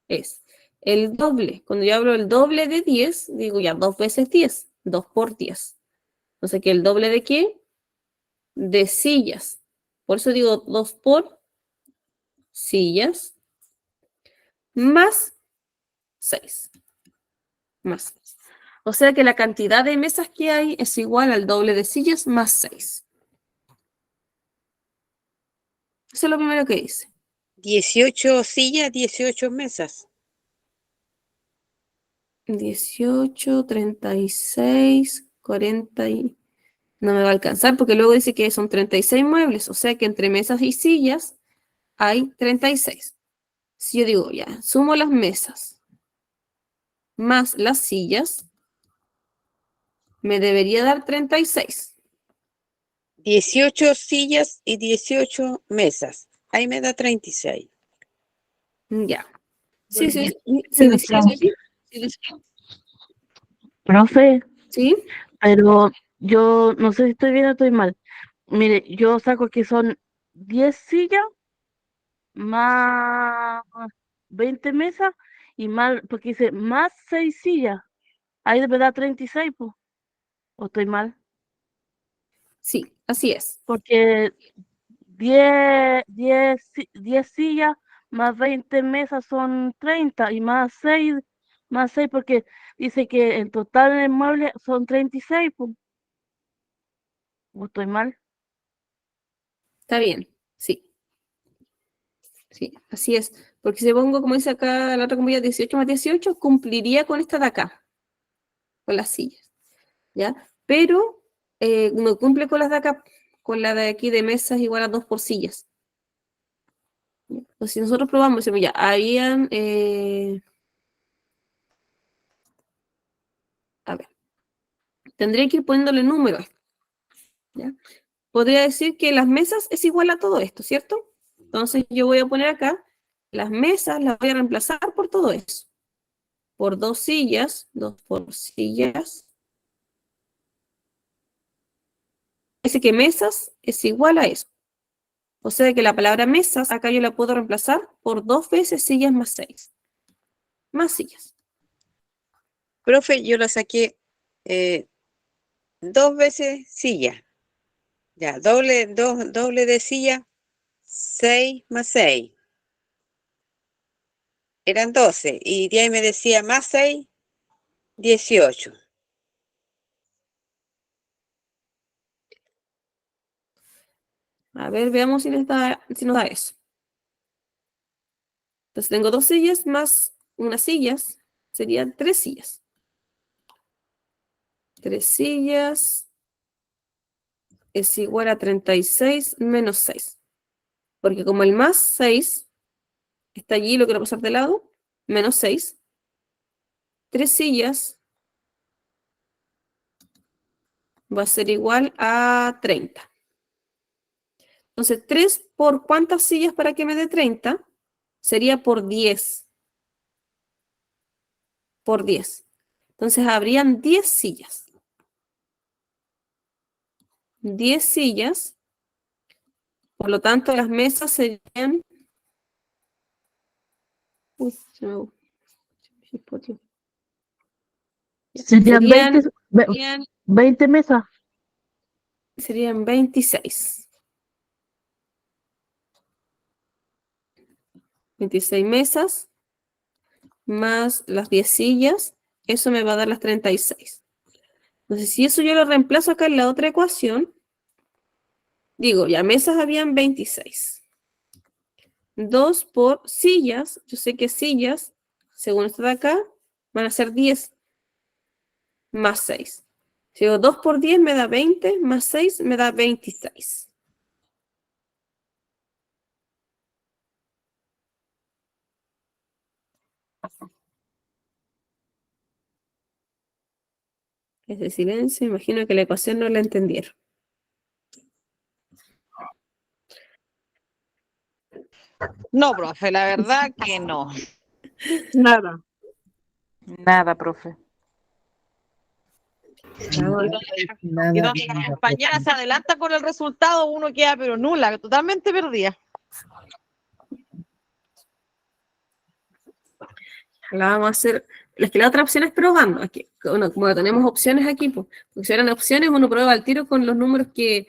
es. El doble, cuando yo hablo del doble de 10, digo ya 2 veces 10, 2 por 10. Entonces, ¿qué el doble de qué? De sillas. Por eso digo 2 por sillas más 6. Más 6. O sea que la cantidad de mesas que hay es igual al doble de sillas más 6. Eso es lo primero que dice. 18 sillas, 18 mesas. 18, 36, 40 y... No me va a alcanzar porque luego dice que son 36 muebles. O sea que entre mesas y sillas hay 36. Si yo digo, ya, sumo las mesas más las sillas, me debería dar 36. 18 sillas y 18 mesas. Ahí me da 36. Ya. Sí, sí, sí. Sí, Sí, sí, sí. Profe, ¿Sí? pero yo no sé si estoy bien o estoy mal. Mire, yo saco que son 10 sillas más 20 mesas y más, porque dice más 6 sillas. Ahí me da 36, pues. ¿O estoy mal? Sí, así es. Porque 10 sillas más 20 mesas son 30 y más 6 porque dice que en total en el mueble son 36, pues. ¿O estoy mal? Está bien. Sí. Sí, así es. Porque si pongo, como dice acá la otra compañía, 18 más 18, cumpliría con esta de acá, con las sillas. ¿Ya? Pero no cumple con las de acá, con la de aquí de mesas igual a 2 por sillas. Entonces, si nosotros probamos, decimos ya, habían, a ver, tendría que ir poniéndole números. ¿Ya? Podría decir que las mesas es igual a todo esto, ¿cierto? Entonces yo voy a poner acá, las mesas las voy a reemplazar por todo eso. Por 2 sillas, 2 por sillas. Dice que mesas es igual a eso. O sea que la palabra mesas, acá yo la puedo reemplazar por 2 veces sillas más 6. Más sillas. Profe, yo la saqué 2 veces silla. Ya, doble de silla, 6 más 6. Eran 12. Y de ahí me decía más 6, 18. A ver, veamos si nos da eso. Entonces tengo 2 sillas más unas sillas. Serían 3 sillas. 3 sillas es igual a 36 menos 6. Porque como el más 6 está allí, lo quiero pasar de lado, menos 6. 3 sillas va a ser igual a 30. Entonces, 3 por ¿cuántas sillas para que me dé 30? Sería por 10. Por 10. Entonces, habrían 10 sillas. 10 sillas. Por lo tanto, las mesas serían... Uy, se me... Serían 20, serían 20 mesas. Serían 26. 26 mesas más las 10 sillas, eso me va a dar las 36. Entonces, si eso yo lo reemplazo acá en la otra ecuación, digo, ya mesas habían 26. 2 por sillas, yo sé que sillas, según esto de acá, van a ser 10 más 6. Si digo 2 por 10 me da 20, más 6 me da 26. Ese silencio, imagino que la ecuación no la entendieron. No, profe, la verdad que no. Nada. Nada, profe. Y donde la compañera se adelanta con el resultado, uno queda pero nula, totalmente perdida. La vamos a hacer. Es que la otra opción es probando. Aquí, bueno, como tenemos opciones aquí, pues, porque si eran opciones, uno prueba al tiro con los números que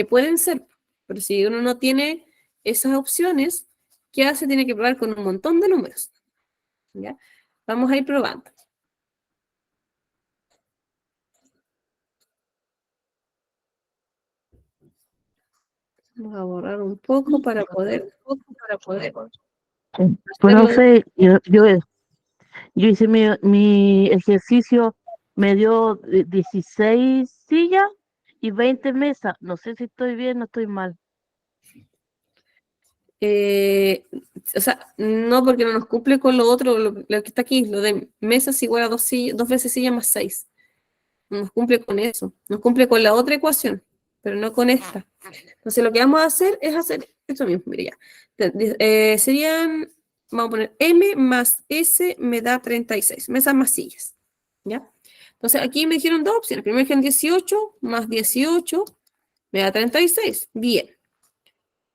pueden ser. Pero si uno no tiene esas opciones, ¿qué hace? Tiene que probar con un montón de números. ¿Ya? Vamos a ir probando. Vamos a borrar un poco para poder. Profe, yo hice mi ejercicio, me dio 16 sillas y 20 mesas. No sé si estoy bien o estoy mal. O sea, no, porque no nos cumple con lo otro, lo que está aquí, lo de mesas igual a 2 veces silla más 6. No nos cumple con eso. Nos cumple con la otra ecuación, pero no con esta. Entonces, lo que vamos a hacer es hacer esto mismo. Mire ya. Serían, vamos a poner M más S me da 36. Mesas más sillas. ¿Ya? Entonces, aquí me dijeron dos opciones. Primero dijeron 18 más 18 me da 36. Bien.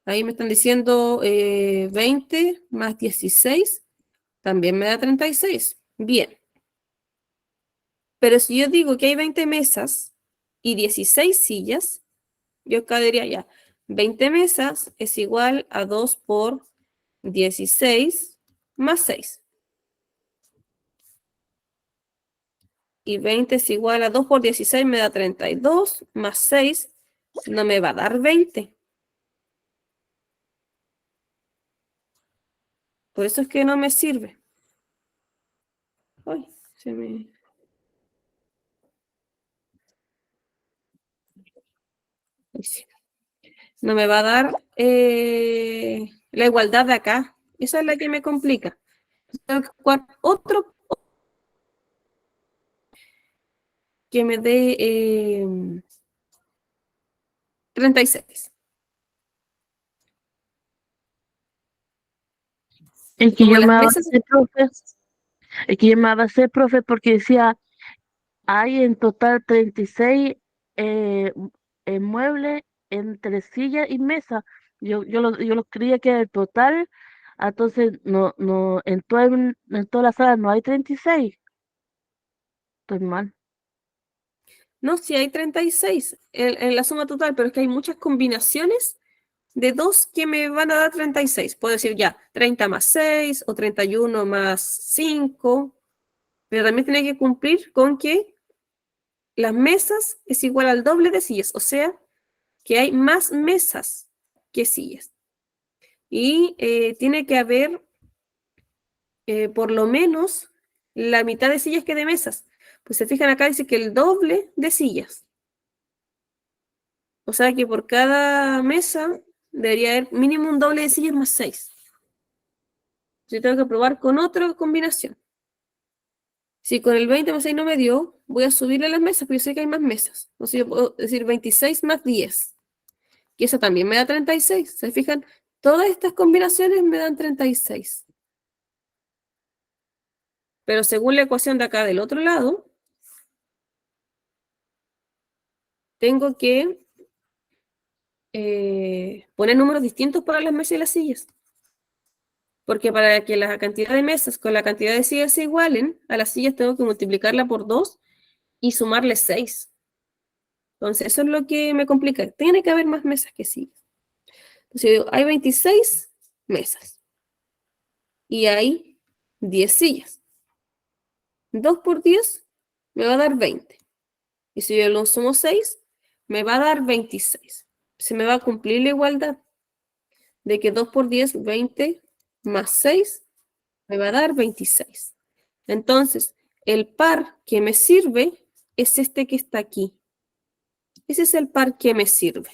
Ahí me están diciendo 20 más 16 también me da 36. Bien. Pero si yo digo que hay 20 mesas y 16 sillas, yo acá diría ya, 20 mesas es igual a 2 por 16 más 6. Y 20 es igual a 2 por 16 me da 32 más 6 no me va a dar 20. Por eso es que no me sirve. Ay, se me... No me va a dar la igualdad de acá. Esa es la que me complica. Otro que me dé 36. Es que Como yo las me mesas... avancé, profe. Es que yo me avancé, profe, porque decía, hay en total 36 muebles entre silla y mesa. Yo lo creía que era el total, entonces no, en toda la sala no hay 36. Estoy mal. No, sí hay 36 en la suma total, pero es que hay muchas combinaciones de dos que me van a dar 36. Puedo decir ya 30 más 6 o 31 más 5, pero también tiene que cumplir con que las mesas es igual al doble de sillas, o sea, que hay más mesas que sillas. Y tiene que haber por lo menos la mitad de sillas que de mesas. Pues se fijan acá, dice que el doble de sillas. O sea que por cada mesa debería haber mínimo un doble de sillas más 6. Yo tengo que probar con otra combinación. Si con el 20 más 6 no me dio, voy a subirle las mesas, porque yo sé que hay más mesas. Entonces yo puedo decir 26 más 10. Y eso también me da 36. ¿Se fijan? Todas estas combinaciones me dan 36. Pero según la ecuación de acá del otro lado, tengo que poner números distintos para las mesas y las sillas. Porque para que la cantidad de mesas con la cantidad de sillas se igualen, a las sillas tengo que multiplicarla por 2 y sumarle 6. Entonces, eso es lo que me complica. Tiene que haber más mesas que sillas. Entonces, yo digo, hay 26 mesas. Y hay 10 sillas. 2 por 10 me va a dar 20. Y si yo lo sumo 6, me va a dar 26. Se me va a cumplir la igualdad de que 2 por 10, 20 más 6, me va a dar 26. Entonces, el par que me sirve es este que está aquí. Ese es el par que me sirve.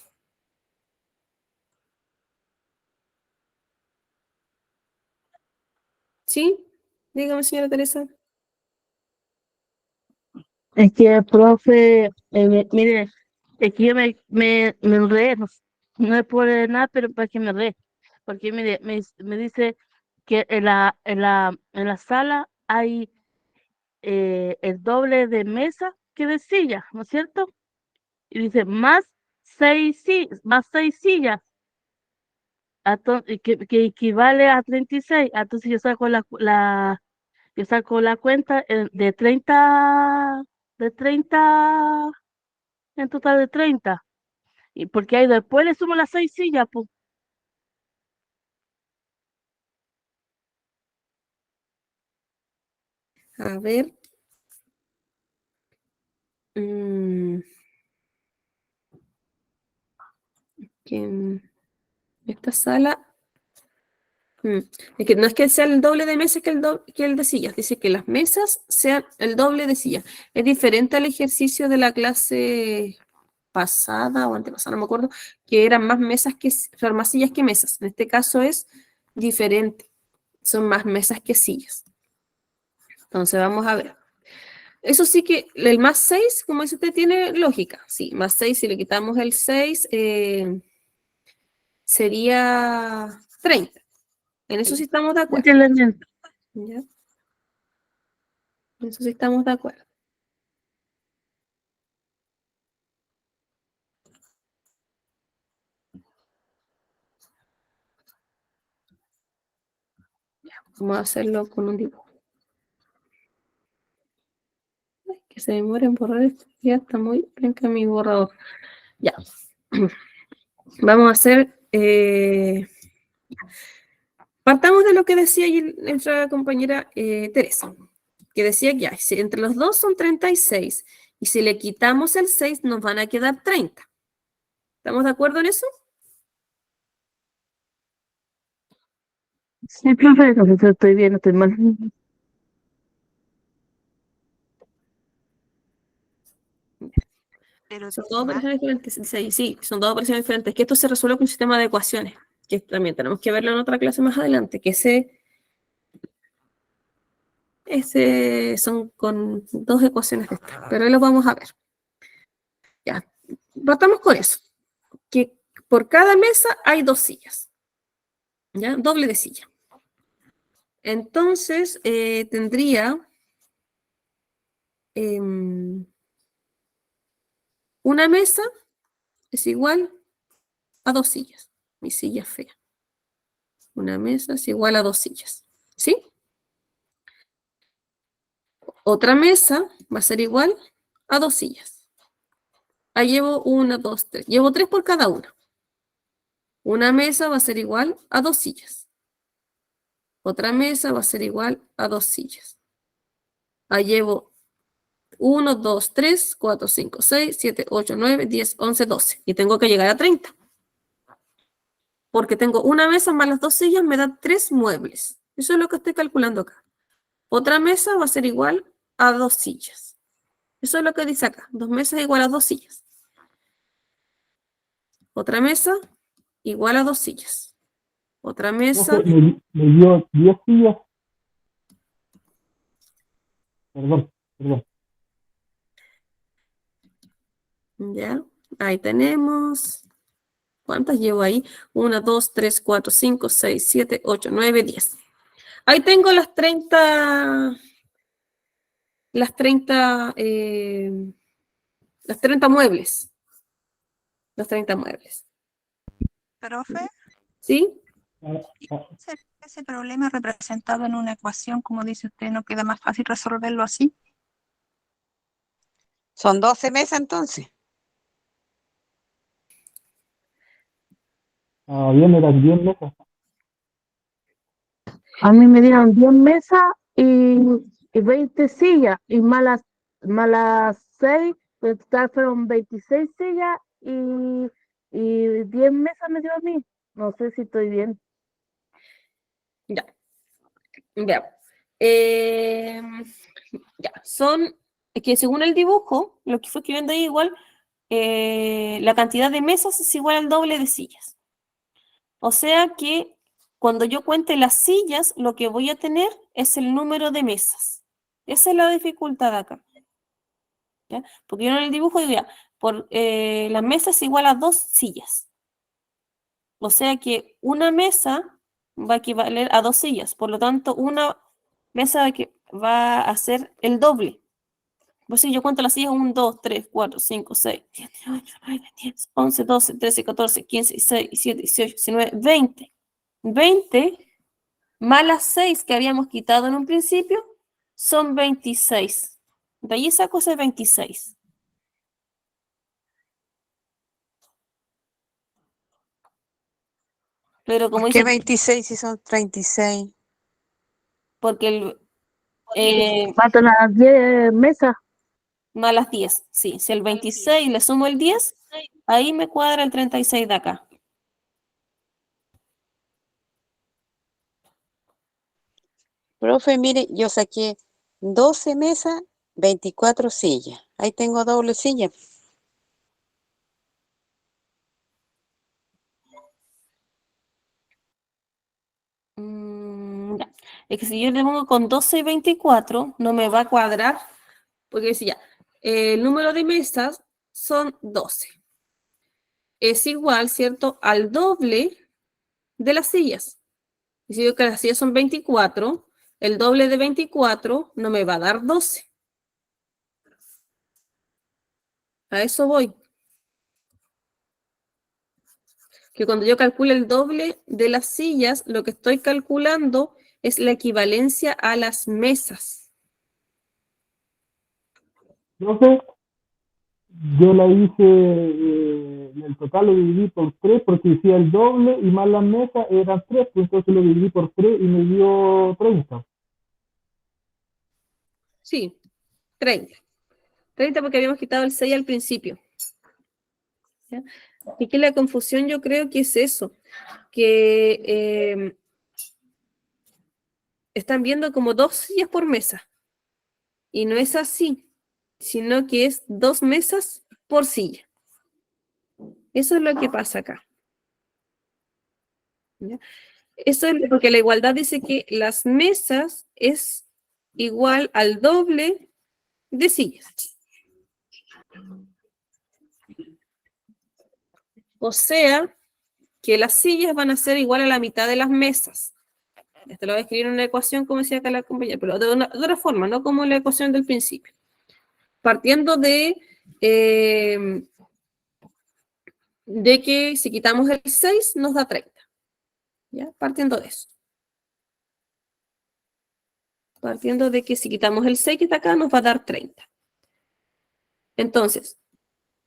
¿Sí? Dígame, señora Teresa. Es que, profe, mire, es que yo me enredé, no es por nada, pero para que me enredé. Porque mire, me dice que en la sala hay el doble de mesa que de silla, ¿no es cierto? Y dice más seis sillas, que equivale a 36. Entonces yo saco yo saco la cuenta de 30, en total de 30. Y porque ahí después le sumo las 6 sillas, pues. A ver. Que en esta sala. Es que no es que sea el doble de mesas que el de sillas. Dice que las mesas sean el doble de sillas. Es diferente al ejercicio de la clase pasada o antepasada, no me acuerdo, que eran más mesas que, o sea, más sillas que mesas. En este caso es diferente. Son más mesas que sillas. Entonces vamos a ver. Eso sí que el más 6, como dice usted, tiene lógica. Sí, más 6, si le quitamos el 6, sería 30. En eso sí estamos de acuerdo. ¿Ya? En eso sí estamos de acuerdo. Vamos a hacerlo con un dibujo. Ay, que se demore en borrar esto. Ya está muy blanca mi borrador. Ya. Vamos a hacer... partamos de lo que decía allí nuestra compañera Teresa, que decía que ya, si entre los dos son 36, y si le quitamos el 6, nos van a quedar 30. ¿Estamos de acuerdo en eso? Sí, profe, no, estoy bien, estoy mal. Son dos operaciones diferentes. Dice ahí, sí, son dos operaciones diferentes. Que esto se resuelve con un sistema de ecuaciones, que también tenemos que verlo en otra clase más adelante, que ese son con dos ecuaciones de estas, pero hoy lo vamos a ver. Ya, partamos con eso. Que por cada mesa hay 2 sillas. ¿Ya? Doble de silla. Entonces, tendría una mesa es igual a 2 sillas. Mi silla fea. Una mesa es igual a 2 sillas. ¿Sí? Otra mesa va a ser igual a 2 sillas. Ahí llevo 1, 2, 3. Llevo 3 por cada una. Una mesa va a ser igual a 2 sillas. Otra mesa va a ser igual a 2 sillas. Ahí llevo 1, 2, 3, 4, 5, 6, 7, 8, 9, 10, 11, 12. Y tengo que llegar a 30. Porque tengo una mesa más las 2 sillas, me da 3 muebles. Eso es lo que estoy calculando acá. Otra mesa va a ser igual a 2 sillas. Eso es lo que dice acá. 2 mesas igual a 2 sillas. Otra mesa igual a 2 sillas. Otra mesa. Profe, me dio 10 sillas. Perdón. Ya, ahí tenemos. ¿Cuántas llevo ahí? 1, 2, 3, 4, 5, 6, 7, 8, 9, 10. Ahí tengo las 30 muebles. Los 30 muebles. Profe, ¿Sí? ese problema representado en una ecuación, como dice usted, ¿no queda más fácil resolverlo así? Son 12 mesas entonces. Bien, eran 10 mesas. A mí me dieron 10 mesas y 20 sillas, y más las 6, en total fueron 26 sillas y 10 mesas me dio a mí. No sé si estoy bien. Ya. Veamos. Ya, es que según el dibujo, lo que fue escribiendo ahí igual, la cantidad de mesas es igual al doble de sillas. O sea que cuando yo cuente las sillas, lo que voy a tener es el número de mesas. Esa es la dificultad acá. ¿Ya? Porque yo en el dibujo digo ya, la mesa es igual a 2 sillas. O sea que una mesa va a equivaler a 2 sillas. Por lo tanto, una mesa va a ser el doble. Pues si yo cuento las sillas, 1, 2, 3, 4, 5, 6, 7, 8, 9, 10, 11, 12, 13, 14, 15, 16, 17, 18, 19, 20. 20 más las 6 que habíamos quitado en un principio son 26. De ahí saco ese 26. Pero como ¿Por qué dice, 26 si son 36? porque Faltan las 10 mesas. más las 10, sí. Si el 26 le sumo el 10, ahí me cuadra el 36 de acá. Profe, mire, yo saqué 12 mesas, 24 sillas. Ahí tengo doble silla. Ya. Es que si yo le pongo con 12 y 24, no me va a cuadrar, porque decía, el número de mesas son 12. Es igual, ¿cierto?, al doble de las sillas. Y si digo que las sillas son 24, el doble de 24 no me va a dar 12. A eso voy. Que cuando yo calculo el doble de las sillas, lo que estoy calculando es la equivalencia a las mesas. Profe, yo la hice, el total lo dividí por 3 porque decía el doble y más las mesas eran 3, pues entonces lo dividí por 3 y me dio 30. Sí, 30. 30 porque habíamos quitado el 6 al principio. ¿Ya? Y que la confusión yo creo que es eso, que están viendo como 2 sillas por mesa. Y no es así, sino que es 2 mesas por silla. Eso es lo que pasa acá. ¿Ya? Eso es porque la igualdad dice que las mesas es igual al doble de sillas. O sea, que las sillas van a ser igual a la mitad de las mesas. Esto lo voy a escribir en una ecuación, como decía acá la compañera, pero de otra forma, no como la ecuación del principio. Partiendo de que si quitamos el 6 nos da 30. ¿Ya? Partiendo de eso. Partiendo de que si quitamos el 6 que está acá nos va a dar 30. Entonces,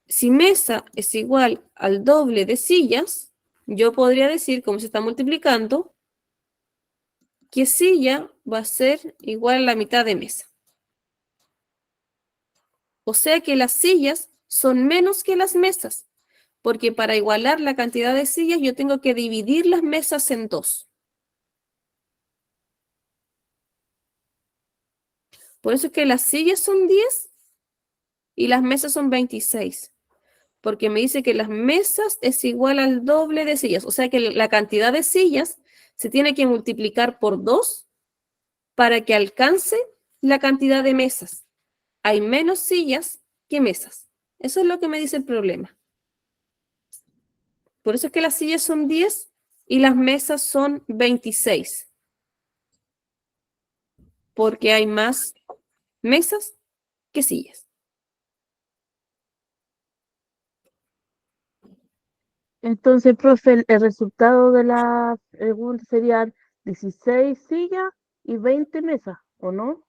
si mesa es igual al doble de sillas, yo podría decir, como se está multiplicando, que silla va a ser igual a la mitad de mesa. O sea que las sillas son menos que las mesas, porque para igualar la cantidad de sillas yo tengo que dividir las mesas en 2. Por eso es que las sillas son 10 y las mesas son 26. Porque me dice que las mesas es igual al doble de sillas. O sea que la cantidad de sillas se tiene que multiplicar por 2 para que alcance la cantidad de mesas. Hay menos sillas que mesas. Eso es lo que me dice el problema. Por eso es que las sillas son 10 y las mesas son 26. Porque hay más mesas que sillas. Entonces, profe, el resultado de la pregunta serían 16 sillas y 20 mesas, ¿o no?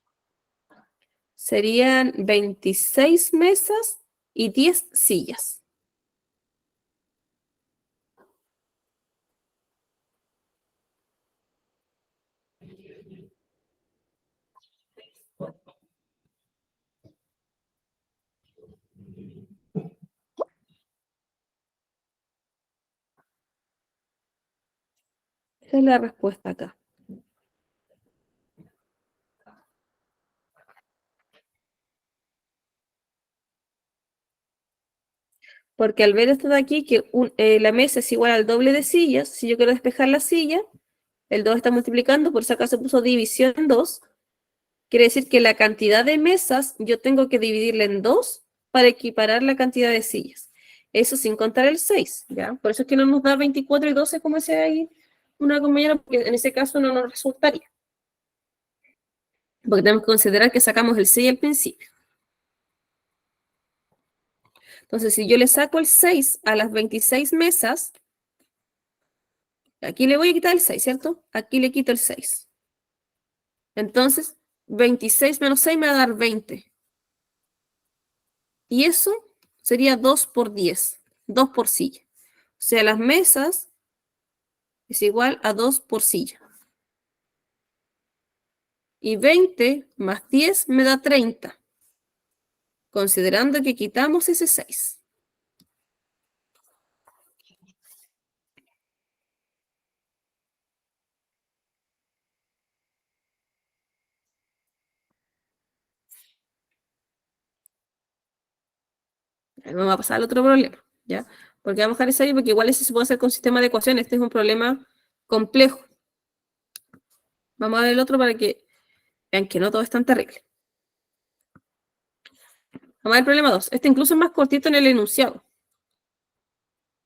Serían 26 mesas y 10 sillas. Esa es la respuesta acá. Porque al ver esto de aquí, que la mesa es igual al doble de sillas, si yo quiero despejar la silla, el 2 está multiplicando, por si acaso puso división en 2, quiere decir que la cantidad de mesas yo tengo que dividirla en 2 para equiparar la cantidad de sillas. Eso sin contar el 6, ¿ya? Por eso es que no nos da 24 y 12 como decía ahí una compañera, porque en ese caso no nos resultaría. Porque tenemos que considerar que sacamos el 6 al principio. Entonces, si yo le saco el 6 a las 26 mesas, aquí le voy a quitar el 6, ¿cierto? Aquí le quito el 6. Entonces, 26 menos 6 me va a dar 20. Y eso sería 2 por 10, 2 por silla. O sea, las mesas es igual a 2 por silla. Y 20 más 10 me da 30. Considerando que quitamos ese 6. Vamos a pasar al otro problema, ¿ya? Porque vamos a dejar ese ahí porque igual ese se puede hacer con sistema de ecuaciones. Este es un problema complejo. Vamos a ver el otro para que vean que no todo es tan terrible. Vamos a ver el problema 2. Este incluso es más cortito en el enunciado.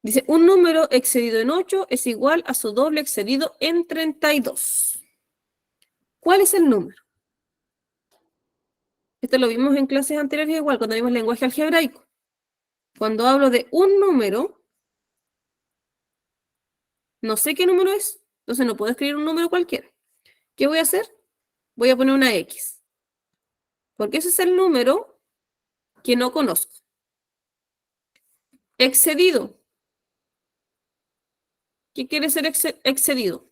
Dice, un número excedido en 8 es igual a su doble excedido en 32. ¿Cuál es el número? Esto lo vimos en clases anteriores igual, cuando vimos lenguaje algebraico. Cuando hablo de un número, no sé qué número es, entonces no puedo escribir un número cualquiera. ¿Qué voy a hacer? Voy a poner una X. Porque ese es el número que no conozco. Excedido. ¿Qué quiere ser excedido?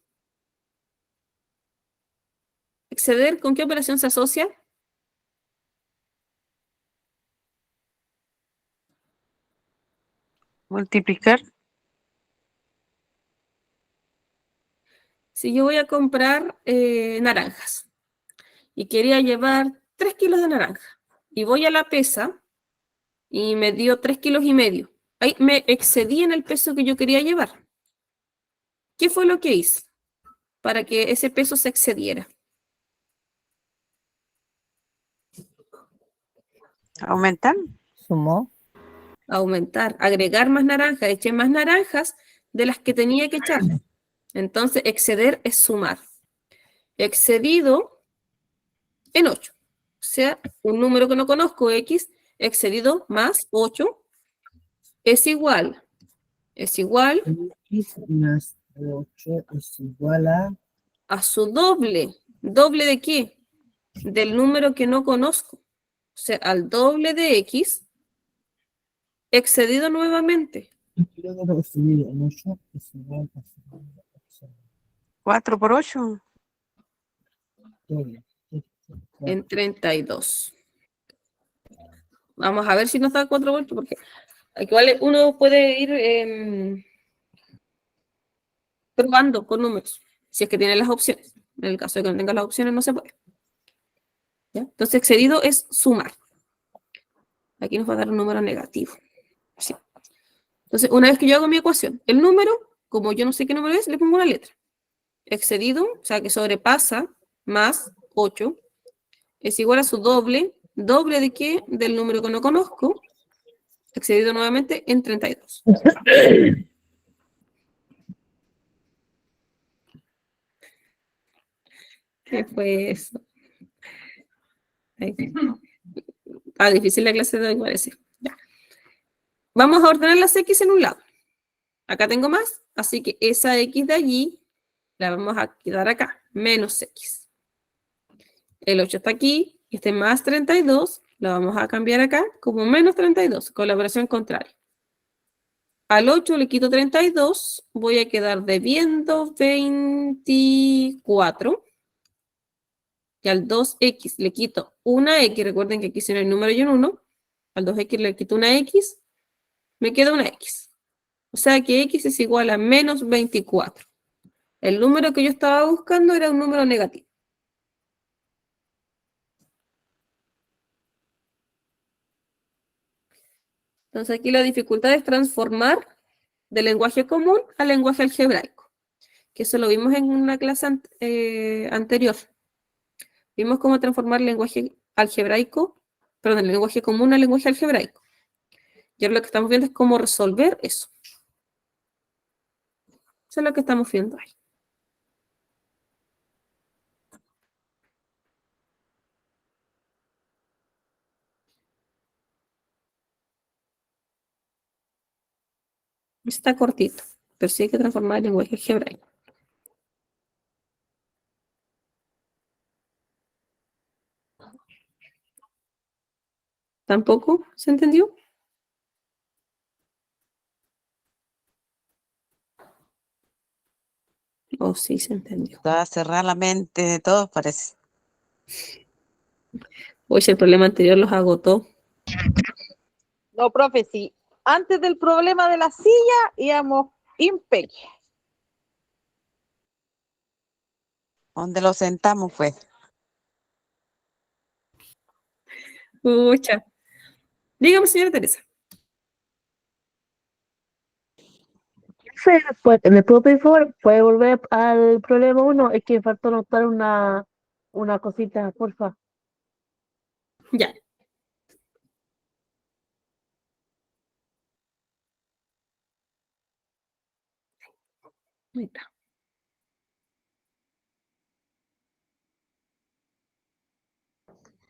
¿Exceder con qué operación se asocia? Multiplicar. Si yo voy a comprar naranjas y quería llevar 3 kilos de naranja y voy a la pesa y me dio 3 kilos y medio. Ahí me excedí en el peso que yo quería llevar. ¿Qué fue lo que hice para que ese peso se excediera? Aumentar. Sumó. Aumentar, agregar más naranjas, eché más naranjas de las que tenía que echar. Entonces, exceder es sumar. Excedido en 8. O sea, un número que no conozco, X, excedido más 8, es igual. Es igual. X más 8 es igual a su doble. ¿Doble de qué? Del número que no conozco. O sea, al doble de X, excedido nuevamente. 4 por 8. En 32. Vamos a ver si nos da 4 vueltas, porque igual uno puede ir probando con números, si es que tiene las opciones. En el caso de que no tenga las opciones, no se puede. ¿Ya? Entonces, excedido es sumar. Aquí nos va a dar un número negativo. Sí. Entonces, una vez que yo hago mi ecuación, el número, como yo no sé qué número es, le pongo una letra. excedido, o sea, que sobrepasa, más 8, es igual a su doble. ¿Doble de qué? Del número que no conozco, excedido nuevamente en 32. ¿Qué fue eso? Ahí. Ah, difícil la clase de hoy, parece. Ya. Vamos a ordenar las X en un lado. Acá tengo más, así que esa X de allí la vamos a quedar acá, menos X. El 8 está aquí, este más 32, lo vamos a cambiar acá como menos 32, con la operación contraria. Al 8 le quito 32, voy a quedar debiendo 24. Y al 2X le quito una X, recuerden que aquí tiene el número y un 1. Al 2X le quito una X, me queda una X. O sea que X es igual a menos 24. El número que yo estaba buscando era un número negativo. Entonces aquí la dificultad es transformar del lenguaje común al lenguaje algebraico, que eso lo vimos en una clase anterior. Vimos cómo transformar el lenguaje algebraico, perdón, el lenguaje común al lenguaje algebraico. Y ahora lo que estamos viendo es cómo resolver eso. Eso es lo que estamos viendo ahí. Está cortito, pero sí hay que transformar el lenguaje algebraico. ¿Tampoco se entendió? Oh, sí se entendió. Va a cerrar la mente de todos, parece. Hoy el problema anterior los agotó. No, profe, sí. Antes del problema de la silla íbamos impec. ¿Dónde lo sentamos, pues? Pucha. Dígame, señora Teresa. Sí, pues, ¿me puedo pedir favor? ¿Puede volver al problema 1? Es que me faltó anotar una cosita, porfa. Ya. Ahí está.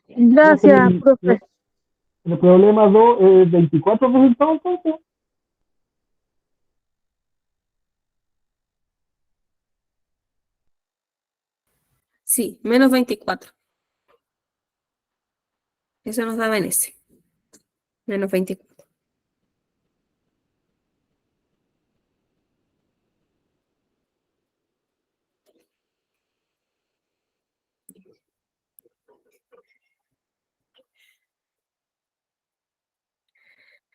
Gracias, profe. El problema 2 es 24 resultados, entonces. Sí, menos 24. Eso nos daba en ese. Menos 24.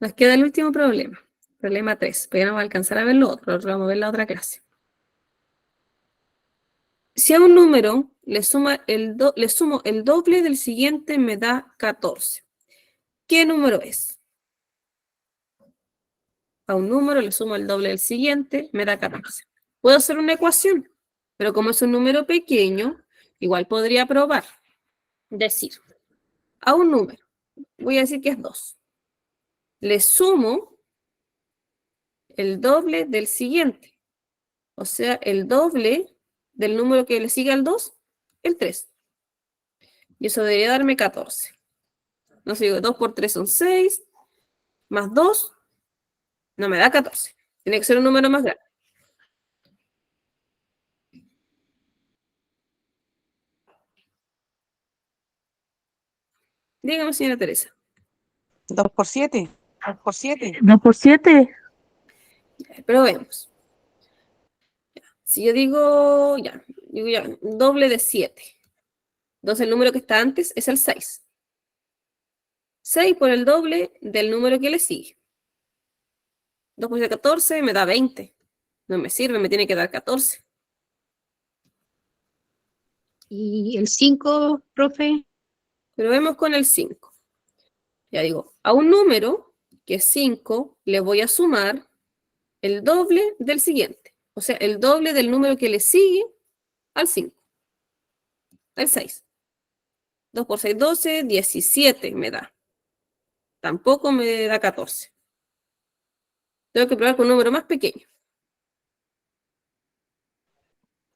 Nos queda el último problema. Problema 3. Pero ya no va a alcanzar a ver lo otro vamos a ver la otra clase. Si a un número le sumo el doble del siguiente, me da 14. ¿Qué número es? A un número le sumo el doble del siguiente, me da 14. Puedo hacer una ecuación, pero como es un número pequeño, igual podría probar. Decir, a un número, voy a decir que es 2. Le sumo el doble del siguiente. O sea, el doble del número que le sigue al 2, el 3. Y eso debería darme 14. No sé, 2 por 3 son 6, más 2, no me da 14. Tiene que ser un número más grande. Dígame, señora Teresa. 2 por 7. 2 por 7. 2 por 7. Probemos. Si yo digo, doble de 7. Entonces el número que está antes es el 6. 6 por el doble del número que le sigue. 2 por 7, 14, me da 20. No me sirve, me tiene que dar 14. ¿Y el 5, profe? Probemos con el 5. Ya digo, a un número que es 5, le voy a sumar el doble del siguiente. O sea, el doble del número que le sigue al 5, al 6. 2 por 6, 12, 17 me da. Tampoco me da 14. Tengo que probar con un número más pequeño.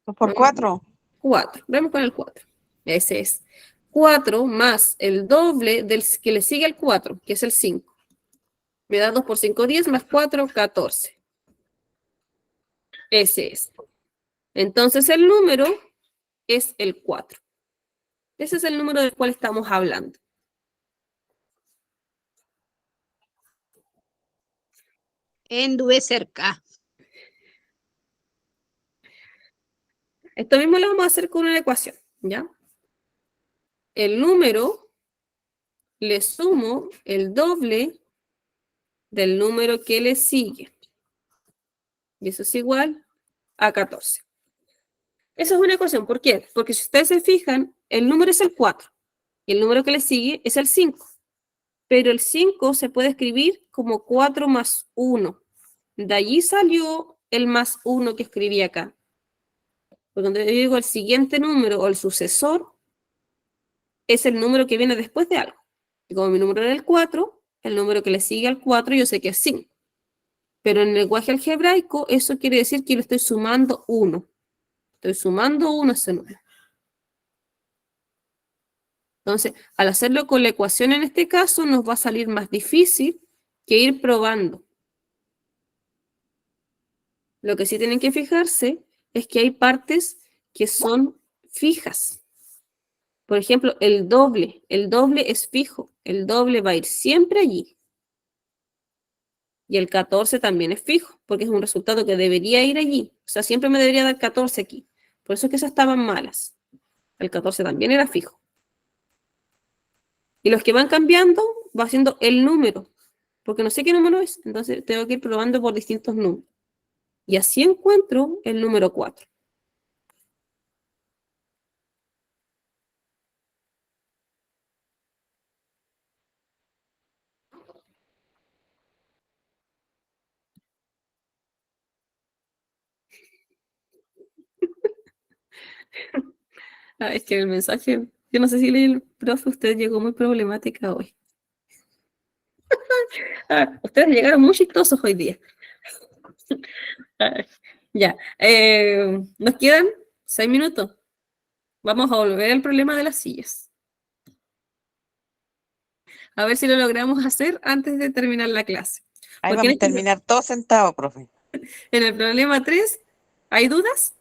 2 por 4. 4. Vamos con el 4. Ese es 4 más el doble del que le sigue al 4, que es el 5. Me da 2 por 5, 10, más 4, 14. Ese es. Entonces el número es el 4. Ese es el número del cual estamos hablando. Enduve cerca. Esto mismo lo vamos a hacer con una ecuación, ¿ya? El número le sumo el doble del número que le sigue. Y eso es igual a 14. Esa es una ecuación. ¿Por qué? Porque si ustedes se fijan, el número es el 4 y el número que le sigue es el 5. Pero el 5 se puede escribir como 4 más 1. De allí salió el más 1 que escribí acá. Porque cuando yo digo el siguiente número o el sucesor, es el número que viene después de algo. Y como mi número era el 4, el número que le sigue al 4 yo sé que es 5. Pero en el lenguaje algebraico eso quiere decir que le estoy sumando 1. Estoy sumando 1 a ese número. Entonces, al hacerlo con la ecuación en este caso, nos va a salir más difícil que ir probando. Lo que sí tienen que fijarse es que hay partes que son fijas. Por ejemplo, el doble es fijo. El doble va a ir siempre allí. Y el 14 también es fijo, porque es un resultado que debería ir allí. O sea, siempre me debería dar 14 aquí. Por eso es que esas estaban malas. El 14 también era fijo. Y los que van cambiando, va siendo el número. Porque no sé qué número es. Entonces tengo que ir probando por distintos números. Y así encuentro el número 4. Ah, es que el mensaje, yo no sé si leí el profe, usted llegó muy problemática hoy. Ah, ustedes llegaron muy chistosos hoy día. Ah, ya, nos quedan 6 minutos. Vamos a volver al problema de las sillas. A ver si lo logramos hacer antes de terminar la clase. Ahí Porque vamos a terminar todos sentados, profe. en el problema 3, ¿hay dudas?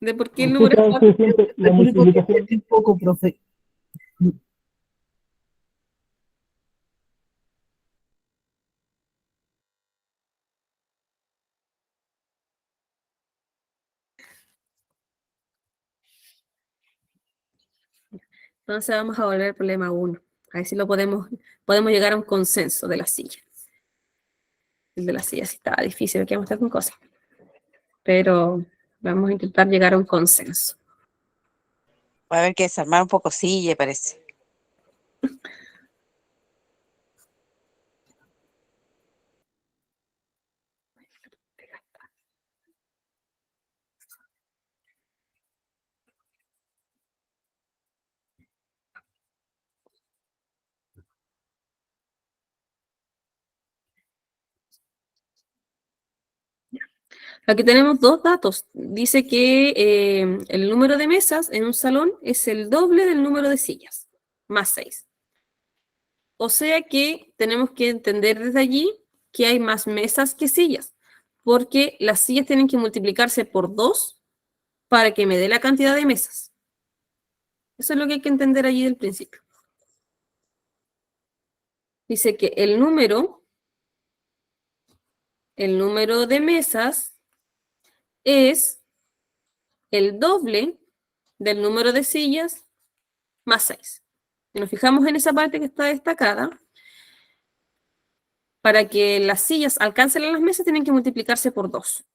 De por qué el ¿En qué número es caso 4. se siente la Lo único que multiplicación? entendí un poco, profe. Entonces vamos a volver al problema 1. A ver si lo podemos llegar a un consenso de la silla. El de la silla sí estaba difícil, que vamos a estar con cosas. Pero vamos a intentar llegar a un consenso. Va a haber que desarmar un poco silla, parece. Aquí tenemos dos datos. Dice que el número de mesas en un salón es el doble del número de sillas, más 6. O sea que tenemos que entender desde allí que hay más mesas que sillas, porque las sillas tienen que multiplicarse por 2 para que me dé la cantidad de mesas. Eso es lo que hay que entender allí del principio. Dice que el número de mesas es el doble del número de sillas más 6. Si nos fijamos en esa parte que está destacada, para que las sillas alcancen a las mesas tienen que multiplicarse por 2.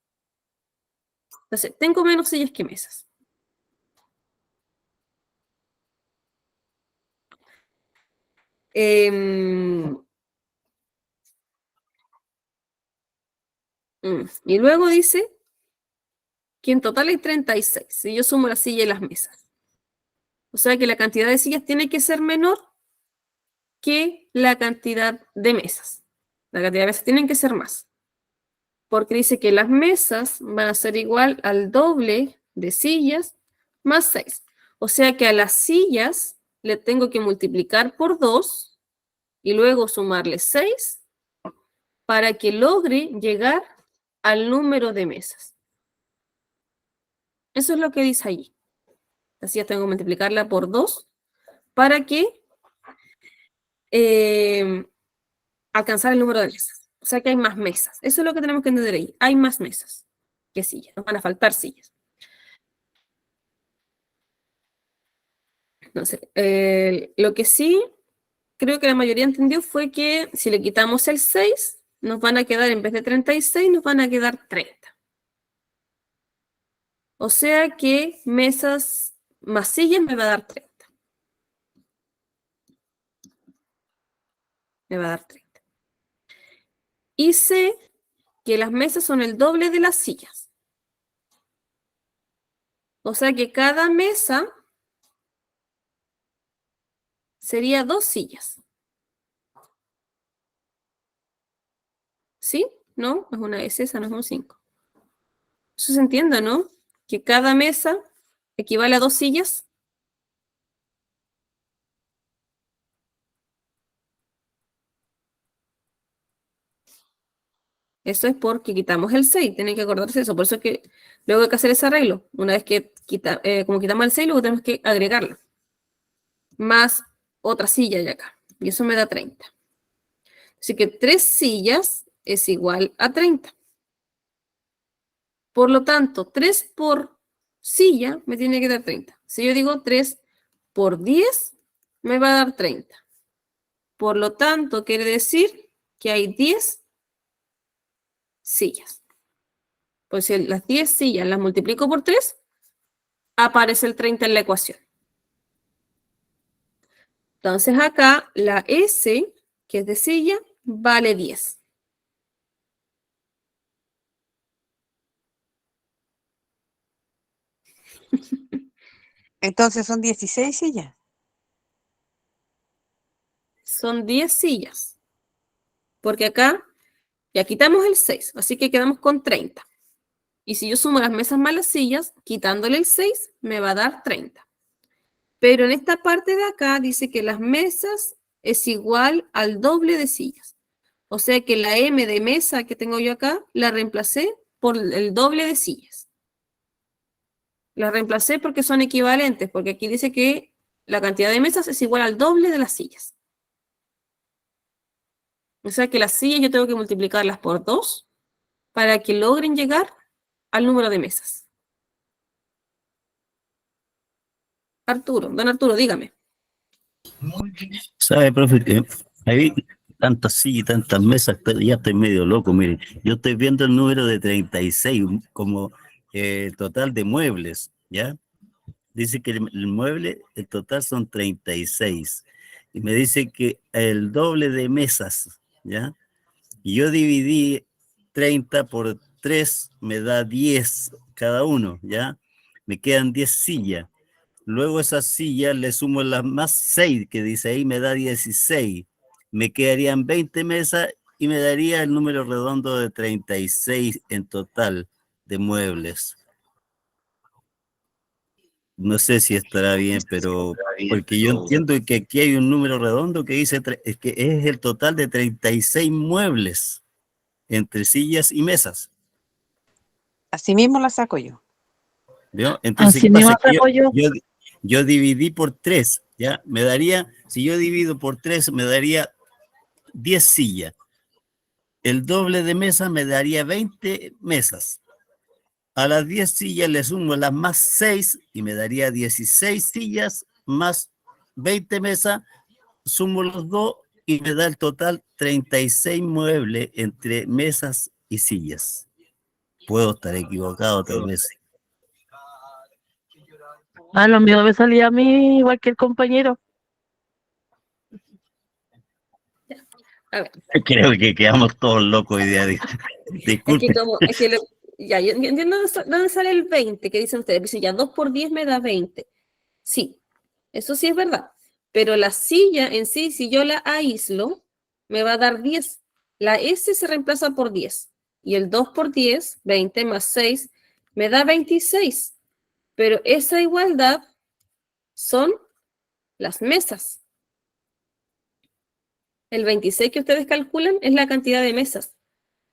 Entonces, tengo menos sillas que mesas. Y luego dice que en total hay 36, si yo sumo la silla y las mesas. O sea que la cantidad de sillas tiene que ser menor que la cantidad de mesas. La cantidad de mesas tienen que ser más. Porque dice que las mesas van a ser igual al doble de sillas más 6. O sea que a las sillas le tengo que multiplicar por 2 y luego sumarle 6 para que logre llegar al número de mesas. Eso es lo que dice allí. Así ya tengo que multiplicarla por 2 para que alcanzar el número de mesas. O sea que hay más mesas. Eso es lo que tenemos que entender ahí. Hay más mesas que sillas. Nos van a faltar sillas. Entonces, lo que sí creo que la mayoría entendió fue que si le quitamos el 6, nos van a quedar, en vez de 36, nos van a quedar 30. O sea que mesas más sillas me va a dar 30. Me va a dar 30. Y sé que las mesas son el doble de las sillas. O sea que cada mesa sería 2 sillas. ¿Sí? ¿No? Es una S, esa no es un 5. Eso se entiende, ¿no? Que cada mesa equivale a 2 sillas. Eso es porque quitamos el 6, tienen que acordarse de eso. Por eso es que luego hay que hacer ese arreglo. Una vez que como quitamos el 6, luego tenemos que agregarlo. Más otra silla de acá. Y eso me da 30. Así que 3 sillas es igual a 30. Por lo tanto, 3 por silla me tiene que dar 30. Si yo digo 3 por 10, me va a dar 30. Por lo tanto, quiere decir que hay 10 sillas. Pues si las 10 sillas las multiplico por 3, aparece el 30 en la ecuación. Entonces acá la S, que es de silla, vale 10. Entonces son 16 sillas. Son 10 sillas. Porque acá ya quitamos el 6, así que quedamos con 30. Y si yo sumo las mesas más las sillas, quitándole el 6, me va a dar 30. Pero en esta parte de acá dice que las mesas es igual al doble de sillas. O sea que la M de mesa que tengo yo acá, la reemplacé por el doble de sillas. La reemplacé porque son equivalentes, porque aquí dice que la cantidad de mesas es igual al doble de las sillas. O sea que las sillas yo tengo que multiplicarlas por 2 para que logren llegar al número de mesas. Don Arturo, dígame. ¿Sabe, profe, que hay tantas sillas y tantas mesas? Ya estoy medio loco, mire. Yo estoy viendo el número de 36 como total de muebles, ¿ya? Dice que el mueble, el total son 36. Y me dice que el doble de mesas, ¿ya? Y yo dividí 30 por 3, me da 10 cada uno, ¿ya? Me quedan 10 sillas. Luego esas sillas le sumo las más 6 que dice ahí, me da 16. Me quedarían 20 mesas y me daría el número redondo de 36 en total de muebles. No sé si estará bien, pero porque yo entiendo que aquí hay un número redondo que dice que es el total de 36 muebles entre sillas y mesas. Así mismo la saco yo. ¿Vio? Entonces, Así ¿qué pasa? mismo saco yo. Yo dividí por 3, ¿ya? Me daría, si yo divido por 3, me daría 10 sillas. El doble de mesa me daría 20 mesas. A las 10 sillas le sumo las más 6 y me daría 16 sillas más 20 mesas. Sumo los dos y me da el total 36 muebles entre mesas y sillas. Puedo estar equivocado tal vez. Ah, lo mío me salía a mí igual que el compañero. A ver. Creo que quedamos todos locos hoy día. Disculpe. Ya, yo entiendo dónde sale el 20, que dicen ustedes. Dicen ya 2 por 10 me da 20. Sí, eso sí es verdad. Pero la silla en sí, si yo la aíslo, me va a dar 10. La S se reemplaza por 10. Y el 2 por 10, 20 más 6, me da 26. Pero esa igualdad son las mesas. El 26 que ustedes calculan es la cantidad de mesas.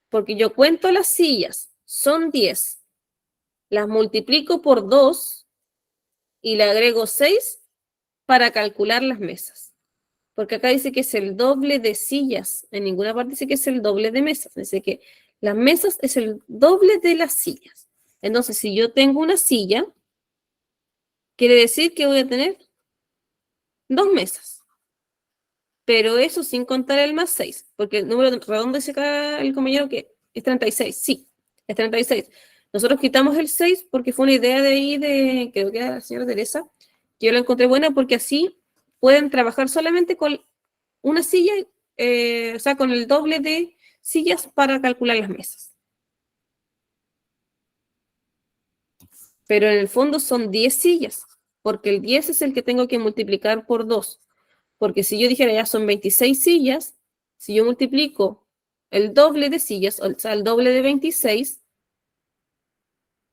Porque yo cuento las sillas, son 10. Las multiplico por 2 y le agrego 6 para calcular las mesas. Porque acá dice que es el doble de sillas. En ninguna parte dice que es el doble de mesas. Dice que las mesas es el doble de las sillas. Entonces, si yo tengo una silla, quiere decir que voy a tener 2 mesas. Pero eso sin contar el más 6. Porque el número redondo dice acá el compañero que es 36. Sí, es 36. Nosotros quitamos el 6 porque fue una idea de ahí creo que era la señora Teresa, que yo la encontré buena porque así pueden trabajar solamente con una silla, o sea, con el doble de sillas para calcular las mesas. Pero en el fondo son 10 sillas, porque el 10 es el que tengo que multiplicar por 2. Porque si yo dijera ya son 26 sillas, si yo multiplico el doble de sillas, o sea, el doble de 26,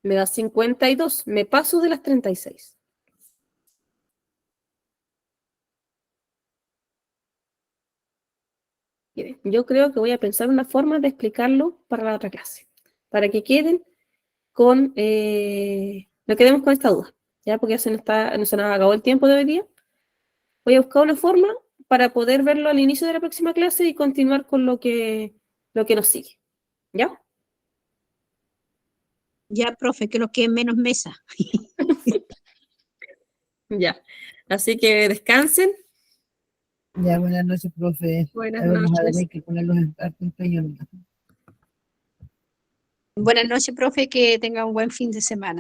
me da 52. Me paso de las 36. Miren, yo creo que voy a pensar una forma de explicarlo para la otra clase, para que queden con, no quedemos con esta duda, ¿ya? Porque ya se nos acabó el tiempo de hoy día. Voy a buscar una forma para poder verlo al inicio de la próxima clase y continuar con lo que nos sigue, ¿ya? Ya, profe, que nos queden menos mesa. Ya, así que descansen. Ya, buenas noches, profe. Buenas Vamos a noches. tener que ponerlos en parte empeño. Buenas noches, profe, que tenga un buen fin de semana.